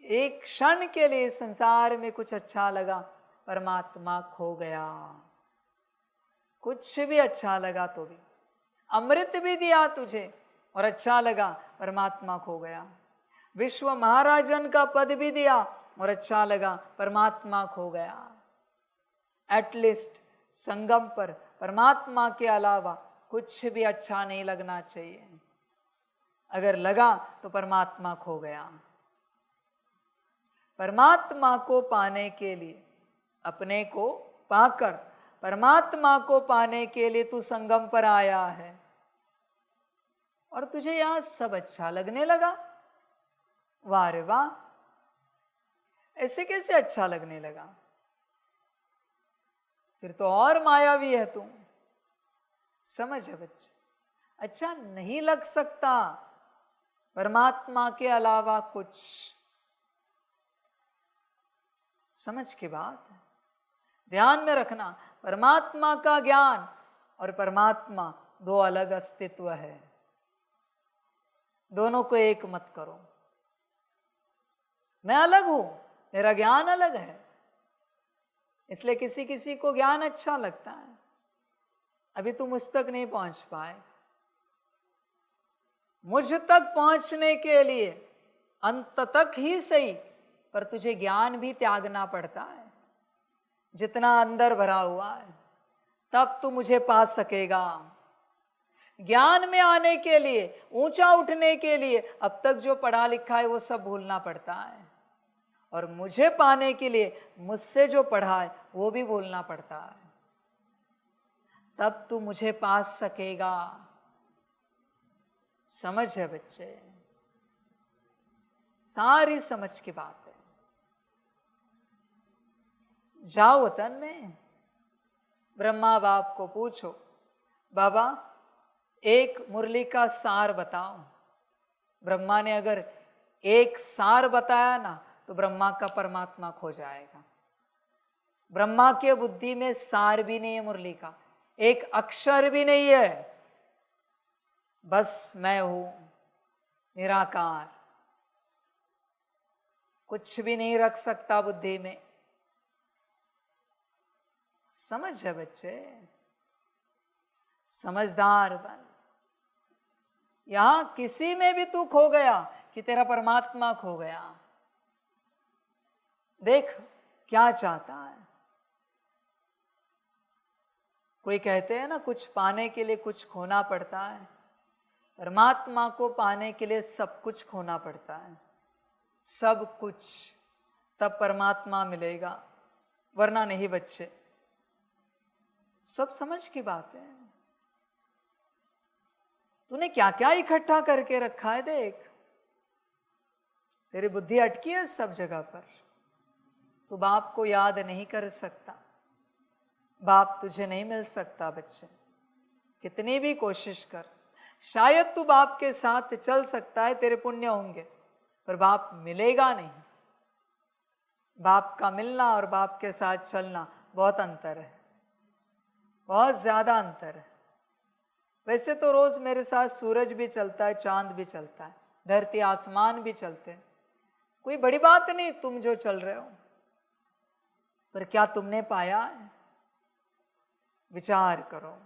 एक क्षण के लिए संसार में कुछ अच्छा लगा, परमात्मा खो गया। कुछ भी अच्छा लगा तो भी, अमृत भी दिया तुझे और अच्छा लगा, परमात्मा खो गया। विश्व महाराजन का पद भी दिया और अच्छा लगा, परमात्मा खो गया। एटलीस्ट संगम पर परमात्मा के अलावा कुछ भी अच्छा नहीं लगना चाहिए। अगर लगा तो परमात्मा खो गया। परमात्मा को पाने के लिए, अपने को पाकर परमात्मा को पाने के लिए तू संगम पर आया है और तुझे यहां सब अच्छा लगने लगा। वाह रे वाह, ऐसे कैसे अच्छा लगने लगा? फिर तो और मायावी है तू। समझ है बच्चे, अच्छा नहीं लग सकता परमात्मा के अलावा कुछ। समझ की बात है, ध्यान में रखना। परमात्मा का ज्ञान और परमात्मा दो अलग अस्तित्व है, दोनों को एक मत करो। मैं अलग हूं, मेरा ज्ञान अलग है, इसलिए किसी किसी को ज्ञान अच्छा लगता है। अभी तू मुझ तक नहीं पहुंच पाएगा। मुझ तक पहुंचने के लिए अंत तक ही सही, पर तुझे ज्ञान भी त्यागना पड़ता है जितना अंदर भरा हुआ है, तब तू मुझे पा सकेगा। ज्ञान में आने के लिए, ऊंचा उठने के लिए अब तक जो पढ़ा लिखा है वो सब भूलना पड़ता है, और मुझे पाने के लिए मुझसे जो पढ़ा है वो भी भूलना पड़ता है, तब तू मुझे पा सकेगा। समझ है बच्चे, सारी समझ की बात है। जाओ वतन में, ब्रह्मा बाप को पूछो, बाबा एक मुरली का सार बताओ। ब्रह्मा ने अगर एक सार बताया ना तो ब्रह्मा का परमात्मा खो जाएगा। ब्रह्मा के बुद्धि में सार भी नहीं है मुरली का, एक अक्षर भी नहीं है, बस मैं हूं निराकार। कुछ भी नहीं रख सकता बुद्धि में। समझ है बच्चे, समझदार बन। यहां किसी में भी तू खो गया कि तेरा परमात्मा खो गया। देख क्या चाहता है। कोई कहते हैं ना, कुछ पाने के लिए कुछ खोना पड़ता है। परमात्मा को पाने के लिए सब कुछ खोना पड़ता है, सब कुछ, तब परमात्मा मिलेगा, वरना नहीं बच्चे। सब समझ की बात है। तूने क्या क्या इकट्ठा करके रखा है देख, तेरी बुद्धि अटकी है सब जगह पर। तू बाप को याद नहीं कर सकता, बाप तुझे नहीं मिल सकता बच्चे। कितनी भी कोशिश कर, शायद तू बाप के साथ चल सकता है, तेरे पुण्य होंगे, पर बाप मिलेगा नहीं। बाप का मिलना और बाप के साथ चलना बहुत अंतर है, बहुत ज्यादा अंतर है। वैसे तो रोज मेरे साथ सूरज भी चलता है, चांद भी चलता है, धरती आसमान भी चलते हैं, कोई बड़ी बात नहीं तुम जो चल रहे हो, पर क्या तुमने पाया है? विचार करो।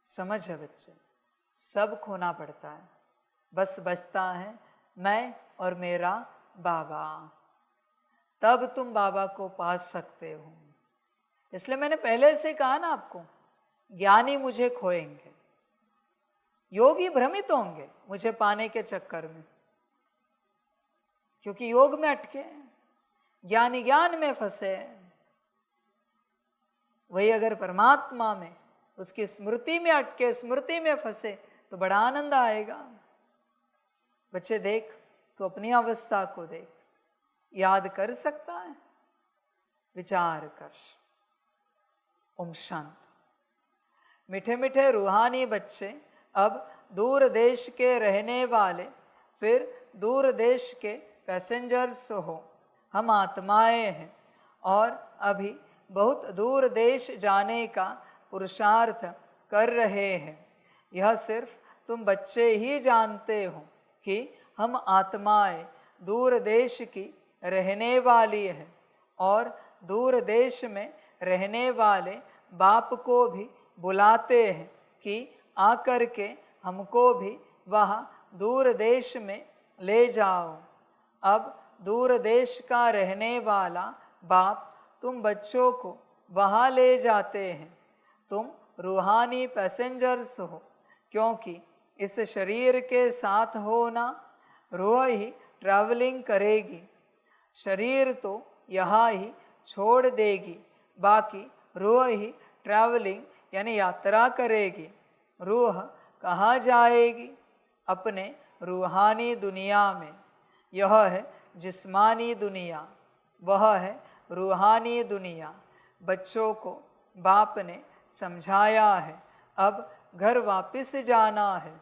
समझ है बच्चे, सब खोना पड़ता है, बस बचता है मैं और मेरा बाबा। तब तुम बाबा को पा सकते हो। इसलिए मैंने पहले से कहा ना आपको, ज्ञानी मुझे खोएंगे, योगी भ्रमित होंगे मुझे पाने के चक्कर में, क्योंकि योग में अटके, ज्ञानी ज्ञान में फंसे। वही अगर परमात्मा में, उसकी स्मृति में अटके, स्मृति में फंसे, तो बड़ा आनंद आएगा। बच्चे देख, तो अपनी अवस्था को देख, याद कर सकता है? विचार कर। ओम शांति। मीठे मीठे रूहानी बच्चे, अब दूर देश के रहने वाले, फिर दूर देश के पैसेंजर्स हो, हम आत्माएं हैं और अभी बहुत दूर देश जाने का पुरुषार्थ कर रहे हैं। यह सिर्फ तुम बच्चे ही जानते हो कि हम आत्माएं दूर देश की रहने वाली है, और दूर देश में रहने वाले बाप को भी बुलाते हैं कि आकर के हमको भी वहाँ दूर देश में ले जाओ। अब दूर देश का रहने वाला बाप तुम बच्चों को वहाँ ले जाते हैं। तुम रूहानी पैसेंजर्स हो, क्योंकि इस शरीर के साथ होना, रूह ही ट्रैवलिंग करेगी। शरीर तो यहाँ ही छोड़ देगी, बाकी रूह ही ट्रैवलिंग यानी यात्रा करेगी। रूह कहाँ जाएगी? अपने रूहानी दुनिया में। यह है जिस्मानी दुनिया, वह है रूहानी दुनिया। बच्चों को बाप ने समझाया है, अब घर वापस जाना है,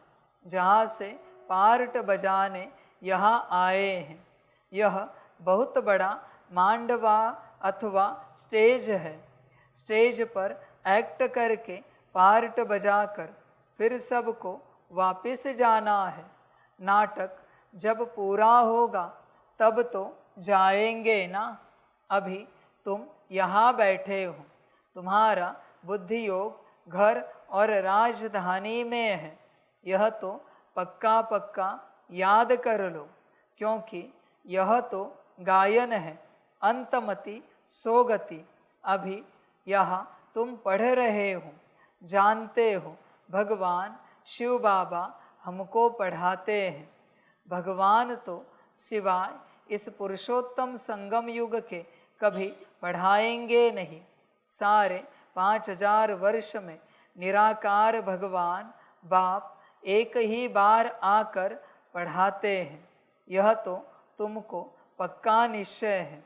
जहाँ से पार्ट बजाने यहाँ आए हैं। यह बहुत बड़ा मांडवा अथवा स्टेज है। स्टेज पर एक्ट करके पार्ट बजाकर फिर सबको वापस जाना है। नाटक जब पूरा होगा तब तो जाएंगे ना। अभी तुम यहाँ बैठे हो, तुम्हारा बुद्धि योग घर और राजधानी में है। यह तो पक्का पक्का याद कर लो, क्योंकि यह तो गायन है, अंतमति सोगति। अभी यहाँ तुम पढ़ रहे हो, जानते हो भगवान शिव बाबा हमको पढ़ाते हैं। भगवान तो सिवाय इस पुरुषोत्तम संगम युग के कभी पढ़ाएंगे नहीं। सारे 5000 वर्ष में निराकार भगवान बाप एक ही बार आकर पढ़ाते हैं। यह तो तुमको पक्का निश्चय है।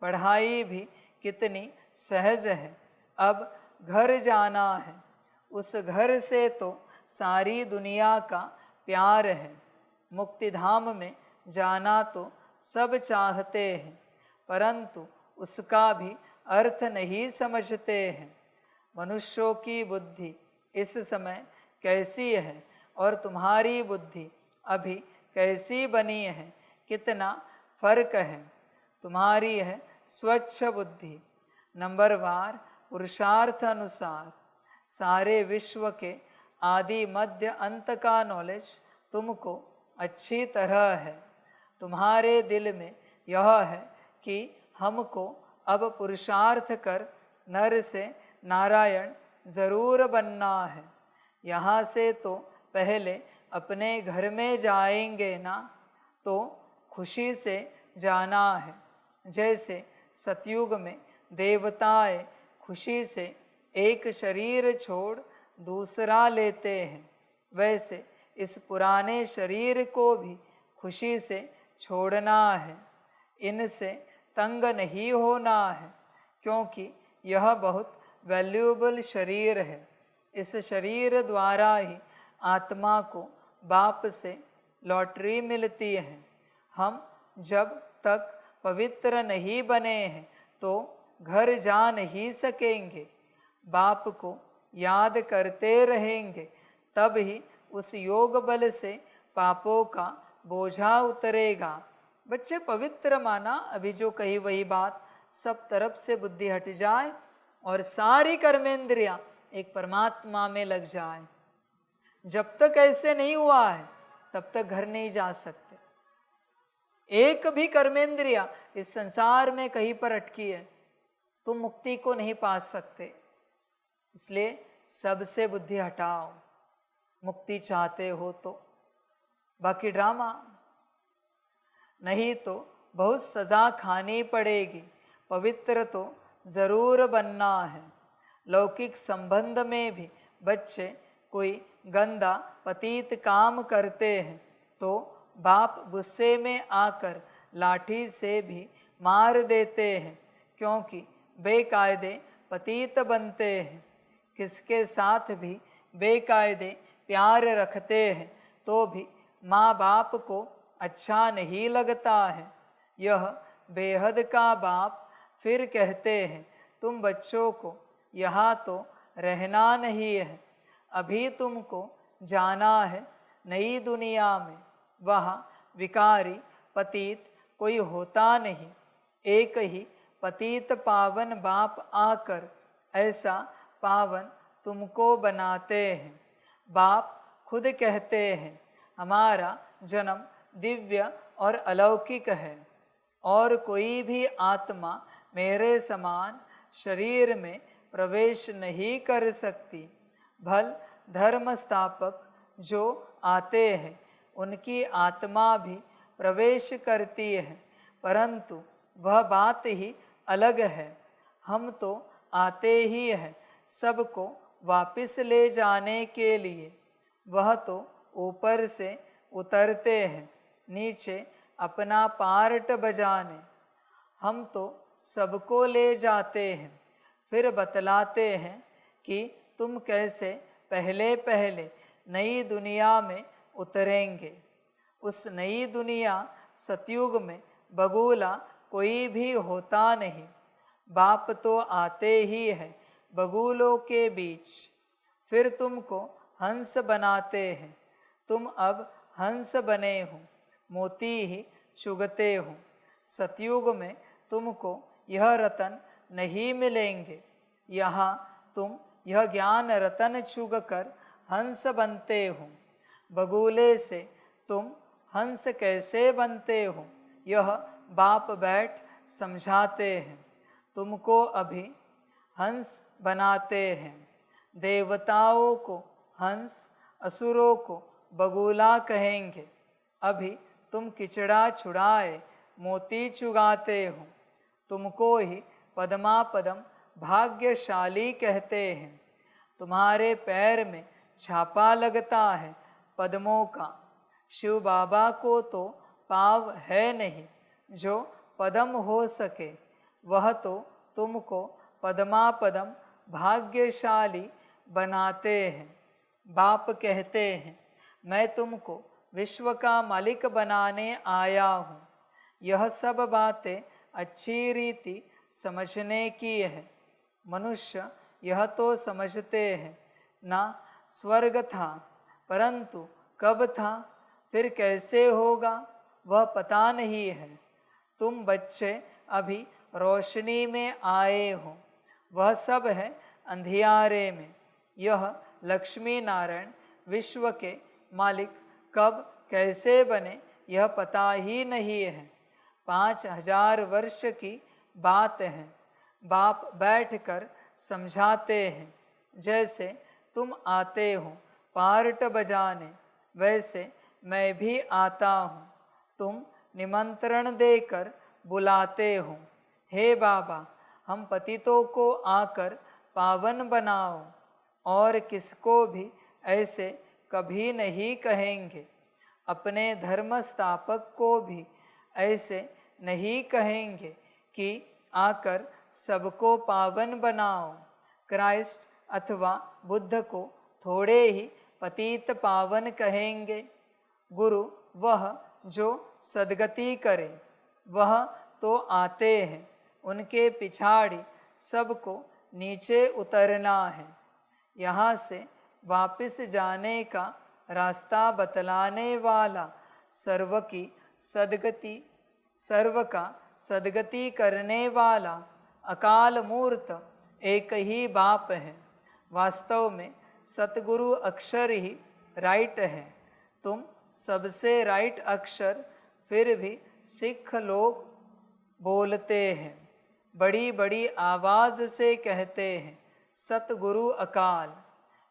पढ़ाई भी कितनी सहज है। अब घर जाना है, उस घर से तो सारी दुनिया का प्यार है। मुक्तिधाम में जाना तो सब चाहते हैं, परंतु उसका भी अर्थ नहीं समझते हैं। मनुष्यों की बुद्धि इस समय कैसी है और तुम्हारी बुद्धि अभी कैसी बनी है, कितना फर्क है। तुम्हारी है स्वच्छ बुद्धि, नंबरवार पुरुषार्थ अनुसार। सारे विश्व के आदि मध्य अंत का नॉलेज तुमको अच्छी तरह है। तुम्हारे दिल में यह है कि हमको अब पुरुषार्थ कर नर से नारायण जरूर बनना है। यहाँ से तो पहले अपने घर में जाएंगे ना, तो खुशी से जाना है। जैसे सतयुग में देवताएं खुशी से एक शरीर छोड़ दूसरा लेते हैं, वैसे इस पुराने शरीर को भी खुशी से छोड़ना है। इनसे तंग नहीं होना है, क्योंकि यह बहुत वैल्यूएबल शरीर है। इस शरीर द्वारा ही आत्मा को बाप से लॉटरी मिलती है। हम जब तक पवित्र नहीं बने हैं तो घर जा नहीं सकेंगे। बाप को याद करते रहेंगे, तब ही उस योग बल से पापों का बोझा उतरेगा। बच्चे पवित्र माना, अभी जो कही वही बात, सब तरफ से बुद्धि हट जाए और सारी कर्मेंद्रियां एक परमात्मा में लग जाए। जब तक ऐसे नहीं हुआ है तब तक घर नहीं जा सकते। एक भी कर्मेंद्रिया इस संसार में कहीं पर अटकी है तुम मुक्ति को नहीं पा सकते। इसलिए सबसे बुद्धि हटाओ, मुक्ति चाहते हो तो। बाकी ड्रामा नहीं तो बहुत सजा खानी पड़ेगी। पवित्र तो ज़रूर बनना है। लौकिक संबंध में भी बच्चे कोई गंदा पतित काम करते हैं तो बाप गुस्से में आकर लाठी से भी मार देते हैं, क्योंकि बेकायदे पतित बनते हैं। किसके साथ भी बेकायदे प्यार रखते हैं तो भी माँ बाप को अच्छा नहीं लगता है। यह बेहद का बाप फिर कहते हैं, तुम बच्चों को यहाँ तो रहना नहीं है, अभी तुमको जाना है नई दुनिया में। वहाँ विकारी पतित कोई होता नहीं। एक ही पतित पावन बाप आकर ऐसा पावन तुमको बनाते हैं। बाप खुद कहते हैं, हमारा जन्म दिव्य और अलौकिक है और कोई भी आत्मा मेरे समान शरीर में प्रवेश नहीं कर सकती। भल धर्म स्थापक जो आते हैं उनकी आत्मा भी प्रवेश करती है, परंतु वह बात ही अलग है। हम तो आते ही हैं सबको वापस ले जाने के लिए। वह तो ऊपर से उतरते हैं नीचे अपना पार्ट बजाने। हम तो सबको ले जाते हैं, फिर बतलाते हैं कि तुम कैसे पहले पहले नई दुनिया में उतरेंगे। उस नई दुनिया सतयुग में बगुला कोई भी होता नहीं। बाप तो आते ही है बगुलों के बीच, फिर तुमको हंस बनाते हैं। तुम अब हंस बने हो, मोती ही चुगते हो। सतयुग में तुमको यह रतन नहीं मिलेंगे। यहाँ तुम यह ज्ञान रतन चुग कर हंस बनते हो। बगुले से तुम हंस कैसे बनते हो, यह बाप बैठ समझाते हैं। तुमको अभी हंस बनाते हैं। देवताओं को हंस, असुरों को बगुला कहेंगे। अभी तुम किचड़ा छुड़ाए मोती चुगाते हो। तुमको ही पद्मापदम भाग्यशाली कहते हैं। तुम्हारे पैर में छापा लगता है पद्मों का। शिव बाबा को तो पाव है नहीं जो पद्म हो सके। वह तो तुमको पद्मापदम भाग्यशाली बनाते हैं। बाप कहते हैं, मैं तुमको विश्व का मालिक बनाने आया हूँ। यह सब बातें अच्छी रीति समझने की है। मनुष्य यह तो समझते हैं ना स्वर्ग था, परंतु कब था फिर कैसे होगा वह पता नहीं है। तुम बच्चे अभी रोशनी में आए हो, वह सब है अंधियारे में। यह लक्ष्मी नारायण विश्व के मालिक कब कैसे बने यह पता ही नहीं है। 5000 वर्ष की बात है। बाप बैठकर समझाते हैं, जैसे तुम आते हो पार्ट बजाने, वैसे मैं भी आता हूँ। तुम निमंत्रण देकर बुलाते हो, हे बाबा हम पतितों को आकर पावन बनाओ। और किसको भी ऐसे कभी नहीं कहेंगे। अपने धर्म स्थापक को भी ऐसे नहीं कहेंगे कि आकर सबको पावन बनाओ। क्राइस्ट अथवा बुद्ध को थोड़े ही पतित पावन कहेंगे। गुरु वह जो सद्गति करे, वह तो आते हैं, उनके पिछाड़ी सबको नीचे उतरना है। यहाँ से वापस जाने का रास्ता बतलाने वाला सर्व की सद्गति, सर्व का सद्गति करने वाला अकाल मूर्त एक ही बाप है। वास्तव में सतगुरु अक्षर ही राइट है। तुम सबसे राइट अक्षर फिर भी सिख लोग बोलते हैं। बड़ी बड़ी आवाज से कहते हैं सतगुरु अकाल,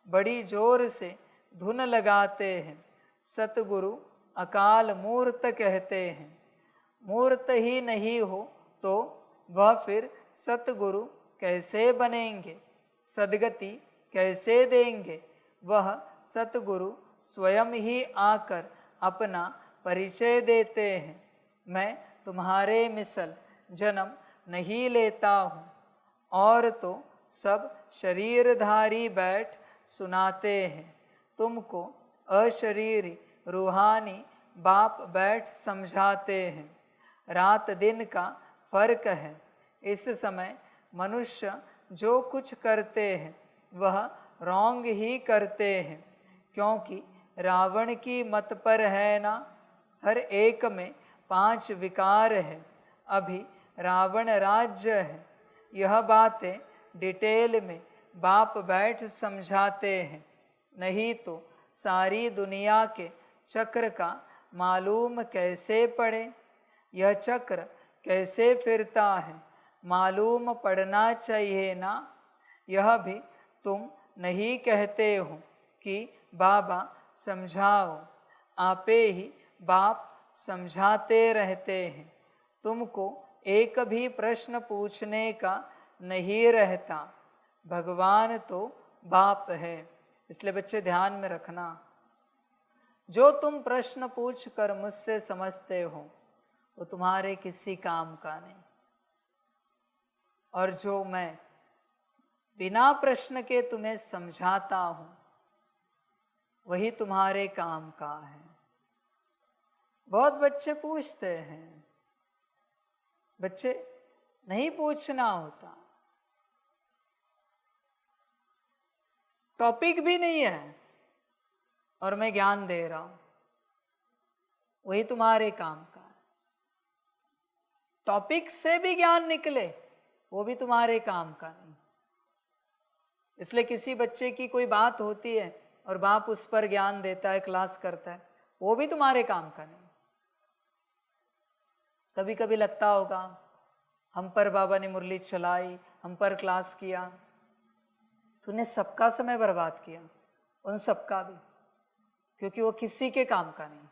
बड़ी जोर से धुन लगाते हैं सतगुरु अकाल मूर्त कहते हैं। मूर्त ही नहीं हो तो वह फिर सतगुरु कैसे बनेंगे, सदगति कैसे देंगे। वह सतगुरु स्वयं ही आकर अपना परिचय देते हैं। मैं तुम्हारे मिसल जन्म नहीं लेता हूँ, और तो सब शरीरधारी बैठ सुनाते हैं। तुमको अशरीरी रूहानी बाप बैठ समझाते हैं। रात दिन का फर्क है। इस समय मनुष्य जो कुछ करते हैं वह रॉन्ग ही करते हैं, क्योंकि रावण की मत पर है ना, हर एक में 5 विकार है। अभी रावण राज्य है। यह बातें डिटेल में बाप बैठ समझाते हैं, नहीं तो सारी दुनिया के चक्र का मालूम कैसे पड़े। यह चक्र कैसे फिरता है मालूम पड़ना चाहिए ना। यह भी तुम नहीं कहते हो कि बाबा समझाओ, आपे ही बाप समझाते रहते हैं। तुमको एक भी प्रश्न पूछने का नहीं रहता। भगवान तो बाप है। इसलिए बच्चे ध्यान में रखना, जो तुम प्रश्न पूछ कर मुझसे समझते हो वो तुम्हारे किसी काम का नहीं, और जो मैं बिना प्रश्न के तुम्हें समझाता हूं वही तुम्हारे काम का है। बहुत बच्चे पूछते हैं, बच्चे नहीं पूछना होता, टॉपिक भी नहीं है और मैं ज्ञान दे रहा हूं, वही तुम्हारे काम का है। टॉपिक से भी ज्ञान निकले वो भी तुम्हारे काम का नहीं। इसलिए किसी बच्चे की कोई बात होती है और बाप उस पर ज्ञान देता है, क्लास करता है, वो भी तुम्हारे काम का नहीं। कभी कभी लगता होगा हम पर बाबा ने मुरली चलाई, हम पर क्लास किया, तूने सबका समय बर्बाद किया, उन सबका भी, क्योंकि वो किसी के काम का नहीं।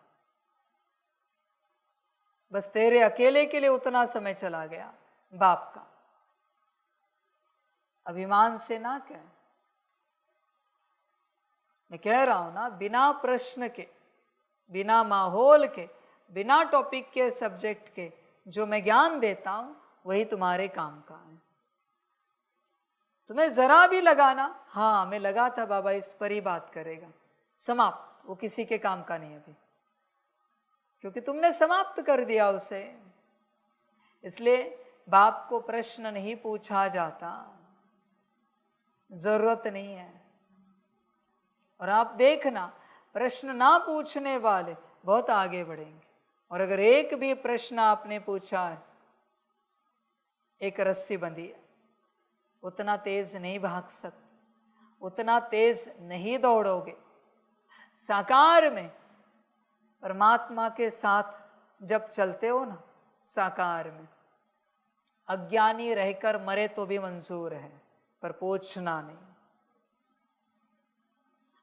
बस तेरे अकेले के लिए उतना समय चला गया बाप का। अभिमान से ना कह, मैं कह रहा हूं ना, बिना प्रश्न के, बिना माहौल के, बिना टॉपिक के, सब्जेक्ट के जो मैं ज्ञान देता हूं वही तुम्हारे काम का है। तुम्हें जरा भी लगाना, हाँ मैं लगा था बाबा इस पर ही बात करेगा, समाप्त, वो किसी के काम का नहीं अभी, क्योंकि तुमने समाप्त कर दिया उसे। इसलिए बाप को प्रश्न नहीं पूछा जाता, जरूरत नहीं है। और आप देखना, प्रश्न ना पूछने वाले बहुत आगे बढ़ेंगे। और अगर एक भी प्रश्न आपने पूछा है, एक रस्सी बंधी है, उतना तेज नहीं भाग सकते, उतना तेज नहीं दौड़ोगे। साकार में परमात्मा के साथ जब चलते हो ना, साकार में, अज्ञानी रहकर मरे तो भी मंजूर है, पर पूछना नहीं।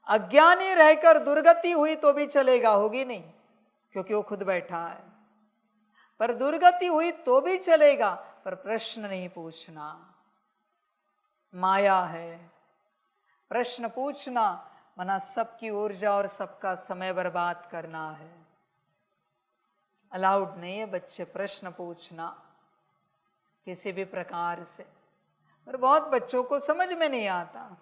अज्ञानी रहकर दुर्गति हुई तो भी चलेगा, होगी नहीं, क्योंकि वो खुद बैठा है। पर दुर्गति हुई तो भी चलेगा, पर प्रश्न नहीं पूछना, माया है। प्रश्न पूछना मना सबकी ऊर्जा और सबका समय बर्बाद करना है। अलाउड नहीं है बच्चे प्रश्न पूछना किसी भी प्रकार से। पर बहुत बच्चों को समझ में नहीं आता,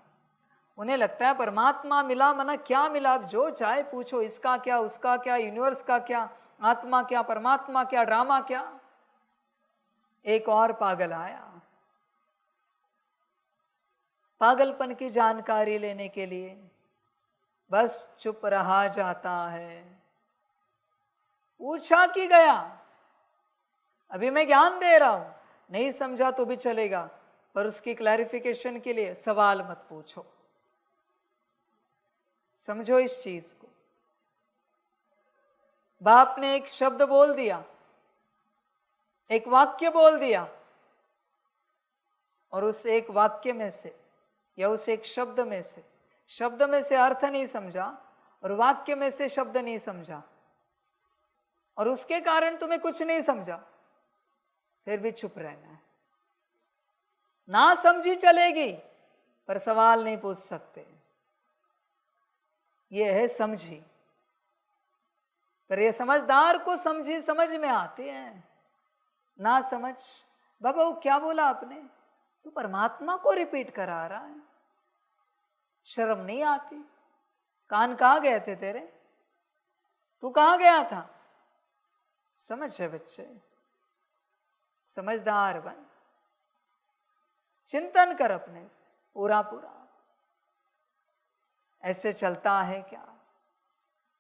उन्हें लगता है परमात्मा मिला मना क्या मिला, अब जो चाहे पूछो, इसका क्या, उसका क्या, यूनिवर्स का क्या, आत्मा क्या, परमात्मा क्या, ड्रामा क्या। एक और पागल आया, पागलपन की जानकारी लेने के लिए बस चुप रहा जाता है। पूछा कि गया, अभी मैं ज्ञान दे रहा हूं, नहीं समझा तो भी चलेगा, पर उसकी क्लैरिफिकेशन के लिए सवाल मत पूछो। समझो इस चीज को। बाप ने एक शब्द बोल दिया, एक वाक्य बोल दिया, और उस एक वाक्य में से या उस एक शब्द में से अर्थ नहीं समझा और वाक्य में से शब्द नहीं समझा और उसके कारण तुम्हें कुछ नहीं समझा, फिर भी चुप रहना है। ना समझी चलेगी पर सवाल नहीं पूछ सकते, ये है समझी। पर ये समझदार को समझी समझ में आती है। ना समझ, बाबा वो क्या बोला आपने, तू परमात्मा को रिपीट करा रहा है, शर्म नहीं आती? कान कहाँ गए थे तेरे, तू कहाँ गया था? समझ है बच्चे, समझदार बन, चिंतन कर अपने से पूरा पूरा। ऐसे चलता है क्या?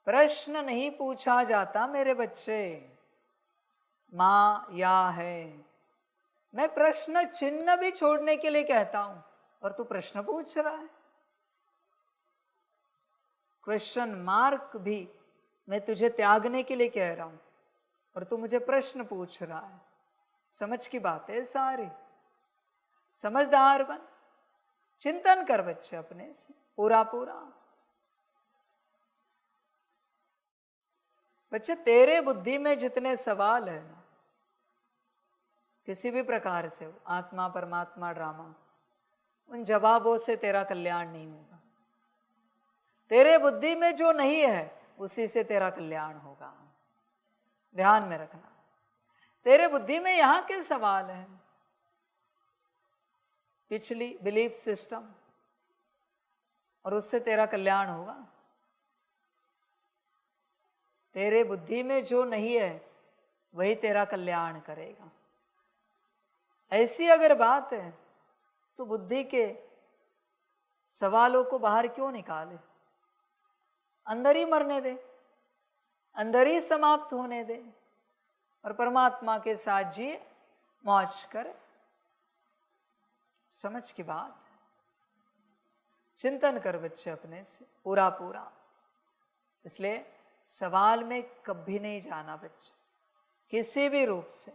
प्रश्न नहीं पूछा जाता मेरे बच्चे, मां या है। मैं प्रश्न चिन्ह भी छोड़ने के लिए कहता हूं और तू प्रश्न पूछ रहा है। क्वेश्चन मार्क भी मैं तुझे त्यागने के लिए कह रहा हूं और तू मुझे प्रश्न पूछ रहा है। समझ की बात है सारी। समझदार बन, चिंतन कर बच्चे अपने से पूरा पूरा। बच्चे तेरे बुद्धि में जितने सवाल है ना, किसी भी प्रकार से हो, आत्मा परमात्मा ड्रामा, उन जवाबों से तेरा कल्याण नहीं होगा। तेरे बुद्धि में जो नहीं है उसी से तेरा कल्याण होगा। ध्यान में रखना, तेरे बुद्धि में यहां के सवाल हैं, पिछली बिलीफ सिस्टम, और उससे तेरा कल्याण होगा। तेरे बुद्धि में जो नहीं है वही तेरा कल्याण करेगा। ऐसी अगर बात है तो बुद्धि के सवालों को बाहर क्यों निकाले? अंदर ही मरने दे, अंदर ही समाप्त होने दे और परमात्मा के साथ जिए, मौज करे। समझ की बात, चिंतन कर बच्चे अपने से पूरा पूरा। इसलिए सवाल में कभी नहीं जाना बच्चे, किसी भी रूप से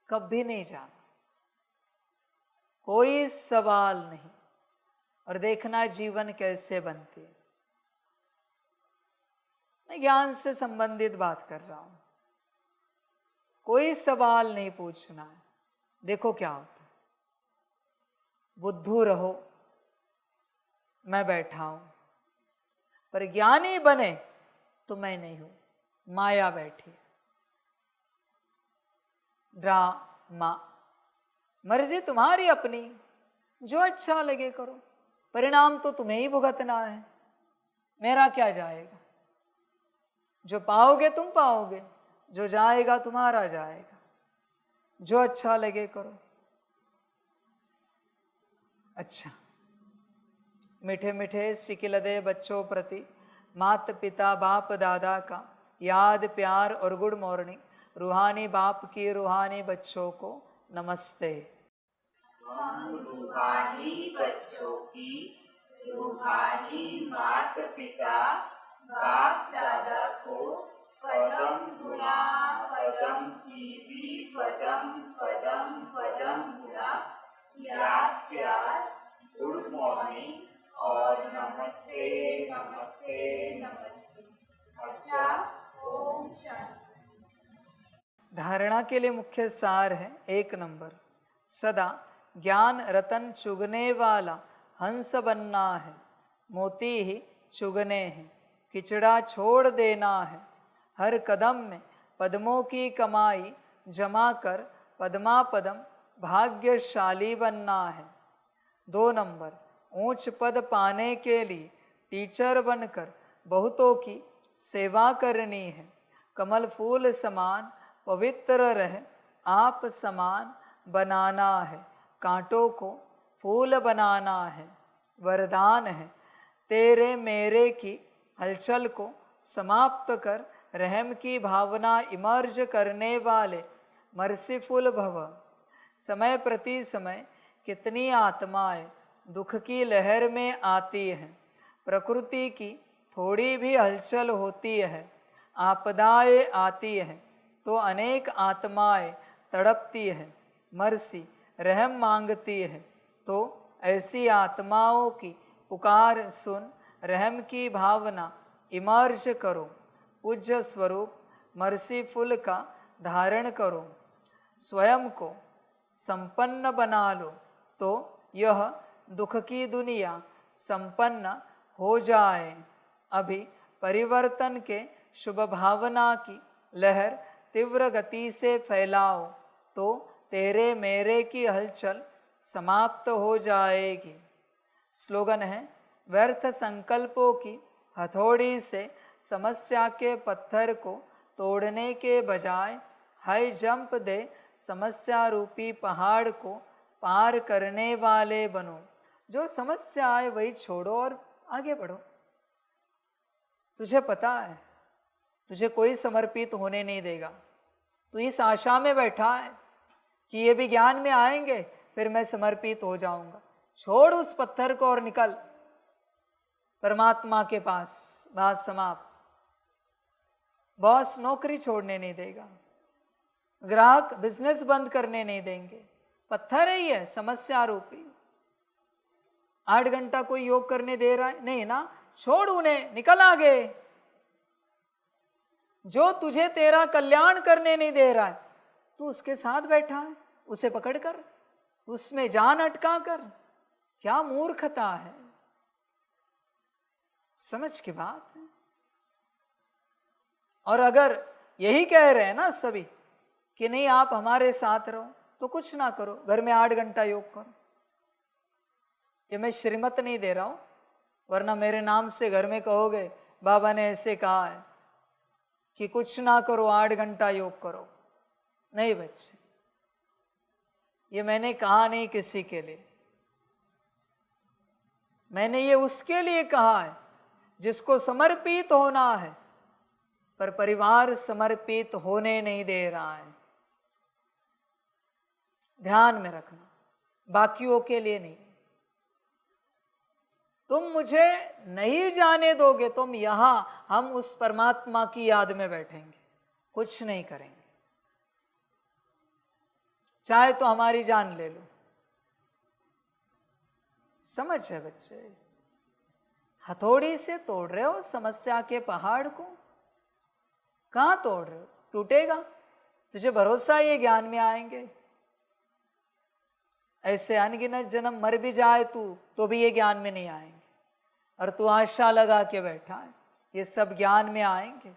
कभी नहीं जाना, कोई सवाल नहीं। और देखना जीवन कैसे बनती है। मैं ज्ञान से संबंधित बात कर रहा हूं, कोई सवाल नहीं पूछना है। देखो क्या होता है, बुद्धू रहो, मैं बैठा हूं, पर ज्ञानी बने तो मैं नहीं हूं, माया बैठी है। ड्रामा, मर्जी तुम्हारी अपनी, जो अच्छा लगे करो, परिणाम तो तुम्हें ही भुगतना है, मेरा क्या जाएगा। जो पाओगे तुम पाओगे, जो जाएगा तुम्हारा जाएगा। जो अच्छा लगे करो। अच्छा, मीठे मीठे सिकिलदे बच्चों प्रति माता पिता बाप दादा का याद प्यार और गुड मॉर्निंग। रूहानी बाप की रूहानी बच्चों को नमस्ते। हम रूहानी बच्चों की रूहानी माता पिता बाप दादा को पदम गुणा पदम की भी पदम पदम पदम गुणा याद प्यार गुड मॉर्निंग और नमस्ते नमस्ते नमस्ते। अच्छा, ओम शांति। धारणा के लिए मुख्य सार है 1 नंबर, सदा ज्ञान रतन चुगने वाला हंस बनना है। मोती ही चुगने हैं, किचड़ा छोड़ देना है। हर कदम में पद्मों की कमाई जमा कर पद्मा पदम भाग्यशाली बनना है। 2 नंबर, ऊंच पद पाने के लिए टीचर बनकर बहुतों की सेवा करनी है। कमल फूल समान पवित्र रह आप समान बनाना है। कांटों को फूल बनाना है। वरदान है तेरे मेरे की हलचल को समाप्त कर रहम की भावना इमर्ज करने वाले मर्सीफुल भव। समय प्रति समय कितनी आत्माएं दुख की लहर में आती हैं। प्रकृति की थोड़ी भी हलचल होती है, आपदाएं आती हैं तो अनेक आत्माएं तड़पती हैं। मर्सी रहम मांगती है, तो ऐसी आत्माओं की पुकार सुन रहम की भावना इमर्ज करो, पूज्य स्वरूप मर्सीफुल का धारण करो, स्वयं को संपन्न बना लो, तो यह दुख की दुनिया संपन्न हो जाए। अभी परिवर्तन के शुभ भावना की लहर तीव्र गति से फैलाओ, तो तेरे मेरे की हलचल समाप्त हो जाएगी। स्लोगन है, व्यर्थ संकल्पों की हथौड़ी से समस्या के पत्थर को तोड़ने के बजाय हाई जंप दे समस्या रूपी पहाड़ को पार करने वाले बनो। जो समस्या आए वही छोड़ो और आगे बढ़ो। तुझे पता है तुझे कोई समर्पित होने नहीं देगा। तू इस आशा में बैठा है कि ये भी ज्ञान में आएंगे फिर मैं समर्पित हो जाऊंगा। छोड़ उस पत्थर को और निकल परमात्मा के पास। बात समाप्त। बॉस नौकरी छोड़ने नहीं देगा, ग्राहक बिजनेस बंद करने नहीं देंगे। पत्थर ही है समस्या रूपी। 8 घंटा कोई योग करने दे रहा है नहीं ना, छोड़ उन्हें, निकल आगे। जो तुझे तेरा कल्याण करने नहीं दे रहा है तू उसके साथ बैठा है, उसे पकड़ कर उसमें जान अटका कर। क्या मूर्खता है, समझ की बात है। और अगर यही कह रहे हैं ना सभी कि नहीं आप हमारे साथ रहो, तो कुछ ना करो, घर में 8 घंटा योग करो। ये मैं श्रीमत नहीं दे रहा हूं, वरना मेरे नाम से घर में कहोगे बाबा ने ऐसे कहा है कि कुछ ना करो 8 घंटा योग करो। नहीं बच्चे, ये मैंने कहा नहीं किसी के लिए, मैंने ये उसके लिए कहा है जिसको समर्पित होना है, पर परिवार समर्पित होने नहीं दे रहा है। ध्यान में रखना, बाकियों के लिए नहीं। तुम मुझे नहीं जाने दोगे, तुम यहां हम उस परमात्मा की याद में बैठेंगे, कुछ नहीं करेंगे। चाहे तो हमारी जान ले लो। समझ है बच्चे, हथौड़ी से तोड़ रहे हो समस्या के पहाड़ को। कहां तोड़ रहे हो? टूटेगा। तुझे भरोसा ये ज्ञान में आएंगे। ऐसे अनगिनत जन्म मर भी जाए तू तो भी ये ज्ञान में नहीं आएंगे, और तू आशा लगा के बैठा है ये सब ज्ञान में आएंगे।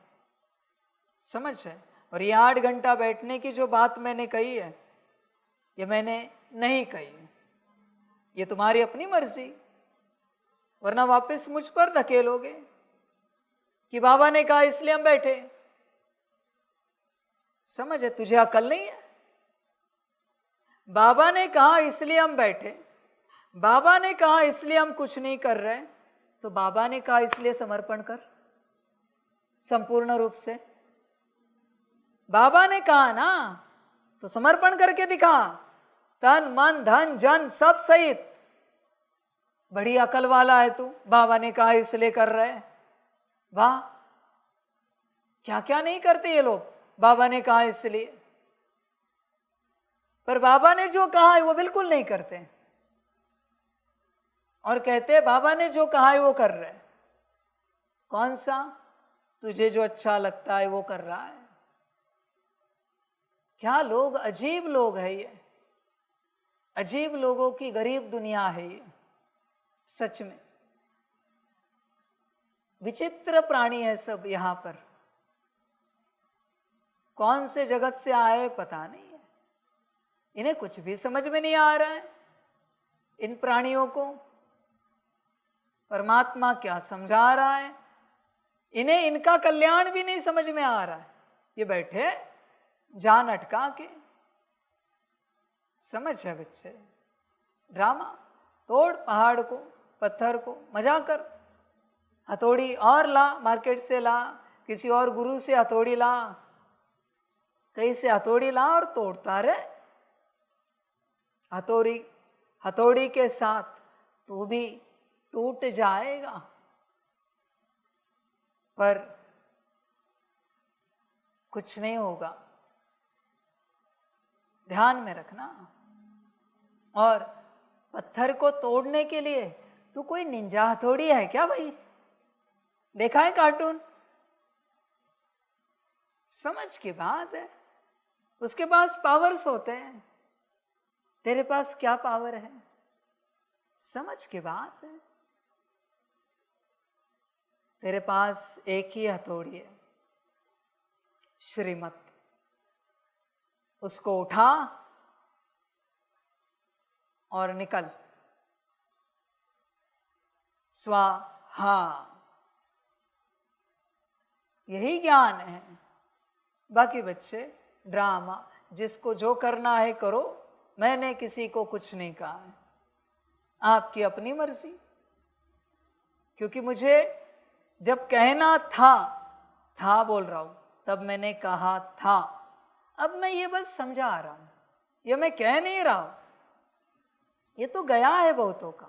समझ है। और ये 8 घंटा बैठने की जो बात मैंने कही है, ये मैंने नहीं कही है, ये तुम्हारी अपनी मर्जी। वरना वापस मुझ पर धकेलोगे कि बाबा ने कहा इसलिए हम बैठे। समझ है, तुझे अकल नहीं है। बाबा ने कहा इसलिए हम बैठे, बाबा ने कहा इसलिए हम कुछ नहीं कर रहे, तो बाबा ने कहा इसलिए समर्पण कर संपूर्ण रूप से। बाबा ने कहा ना, तो समर्पण करके दिखा, तन मन धन जन सब सहित। बड़ी अकल वाला है तू, बाबा ने कहा इसलिए कर रहे। वाह, क्या क्या नहीं करते ये लोग, बाबा ने कहा इसलिए। पर बाबा ने जो कहा है वो बिल्कुल नहीं करते, और कहते बाबा ने जो कहा है वो कर रहे। कौन सा? तुझे जो अच्छा लगता है वो कर रहा है। क्या लोग, अजीब लोग है ये, अजीब लोगों की गरीब दुनिया है ये। सच में विचित्र प्राणी है सब यहां पर। कौन से जगत से आए पता नहीं है, इन्हें कुछ भी समझ में नहीं आ रहा है। इन प्राणियों को परमात्मा क्या समझा रहा है, इन्हें इनका कल्याण भी नहीं समझ में आ रहा है। ये बैठे जान अटका के। समझ है बच्चे, ड्रामा। तोड़ पहाड़ को, पत्थर को, मजा कर। हथौड़ी और ला, मार्केट से ला, किसी और गुरु से हथौड़ी ला, कहीं से हथौड़ी ला और तोड़ता रहे। हथौड़ी के साथ तू भी टूट जाएगा, पर कुछ नहीं होगा। ध्यान में रखना, और पत्थर को तोड़ने के लिए तू कोई निंजा हथौड़ी है क्या भाई? देखा है कार्टून? समझ की बात है, उसके पास पावर्स होते हैं, तेरे पास क्या पावर है? समझ की बात है। तेरे पास एक ही हथौड़ी है, श्रीमत। उसको उठा और निकल। स्वाहा, यही ज्ञान है। बाकी बच्चे ड्रामा, जिसको जो करना है करो, मैंने किसी को कुछ नहीं कहा है, आपकी अपनी मर्जी। क्योंकि मुझे जब कहना था बोल रहा हूं, तब मैंने कहा था। अब मैं ये बस समझा रहा हूं, ये मैं कह नहीं रहा हूं, ये तो गया है बहुतों का।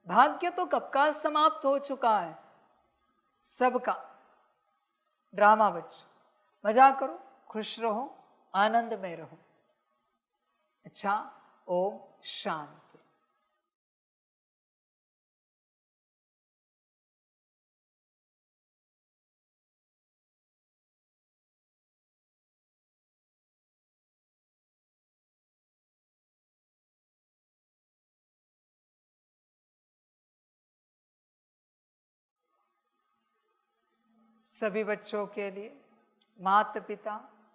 भाग्य तो कब का समाप्त हो चुका है सबका। ड्रामा बच्चों, मजा करो, खुश रहो, आनंद में रहो। अच्छा, ओम शांति। सभी बच्चों के लिए माता पिता,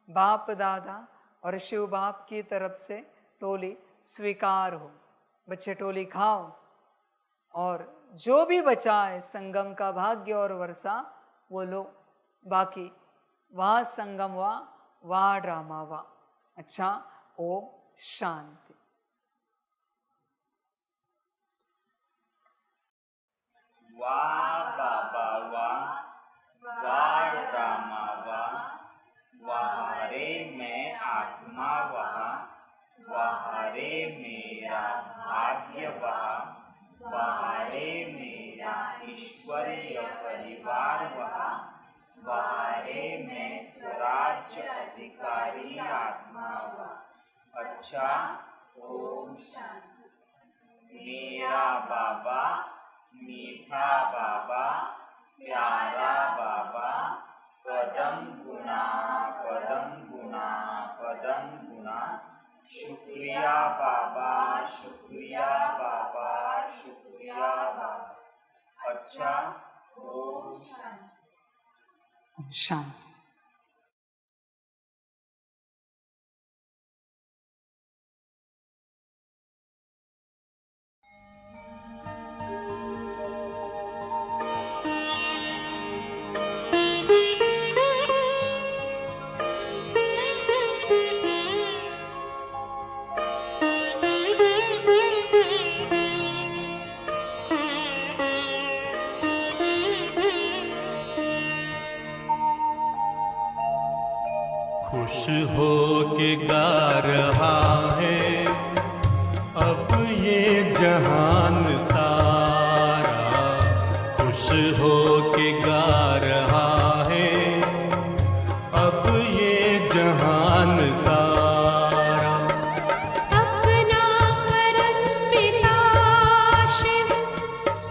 बाप दादा और शिव बाप की तरफ से टोली स्वीकार हो। बच्चे टोली खाओ, और जो भी बचा है संगम का भाग्य और वर्षा वो लो। बाकी वाह संगम वाह ड्रामा वाह। अच्छा, ओम शांति। वाह बाबा वाह, वाह ड्रामा वाह, वाह रे मैं आत्मा वाह, वाह रे मेरा भाग्य वाह, वाह रे मेरा ईश्वरीय परिवार वाह, वाह रे मैं स्वराज्य अधिकारी आत्मा वाह। अच्छा, ओम शांति। मेरा बाबा, मीठा बाबा, प्यारा बाबा, पदम गुना पदम गुना पदम गुना। शुक्रिया बाबा, शुक्रिया बाबा, शुक्रिया बाबा। अच्छा, ओम शांति। शांति। खुश हो के गा रहा है अब ये जहान सारा, खुश हो के गा रहा है अब ये जहान सारा। अपना परम पिता शिव,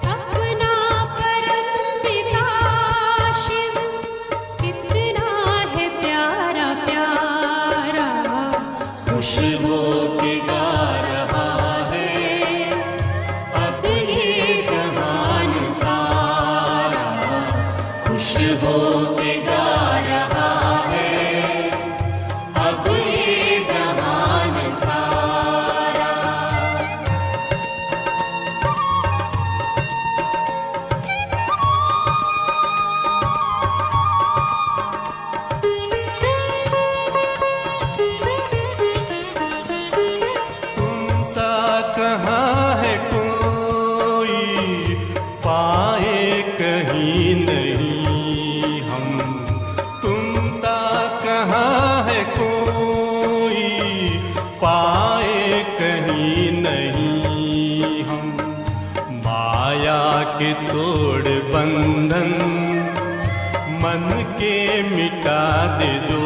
अपना परम पिता शिव, कितना है प्यारा प्यारा। खुश हो के गा रहा है अब ये जहान सारा, खुश हो के गा रहा है अब ये जहान सारा। तुम सा कहाँ है कोई, पाए कहीं नहीं हम। तुम सा कहाँ है कोई, पाए कहीं नहीं हम। माया के तोड़ बंधन मन के मिटा दे जो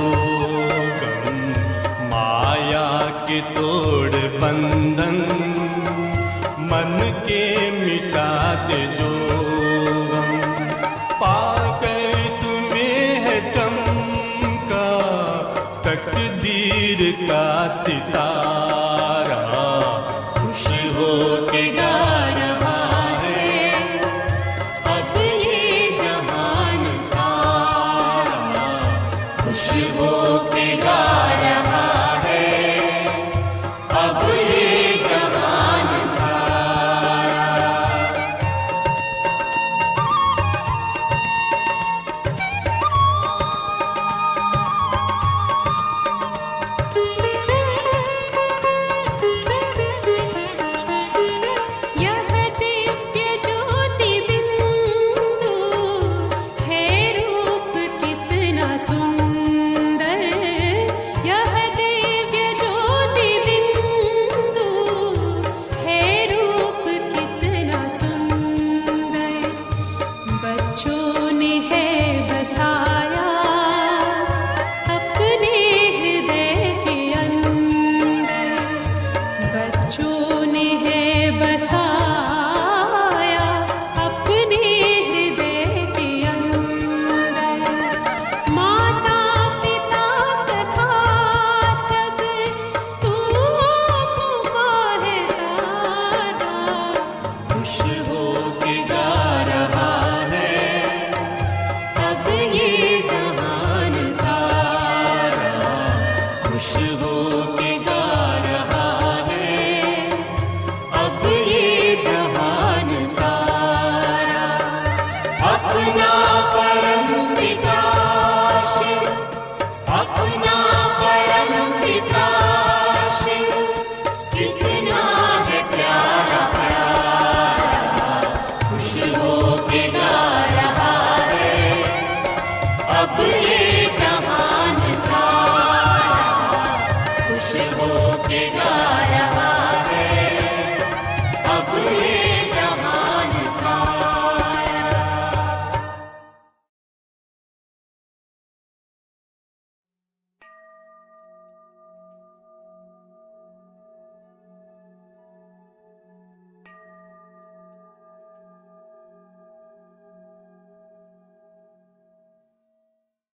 गम, माया के तोड़ बंधन चाहते जो हम, पाकर तुम्हें है चमका तकदीर का सितारा।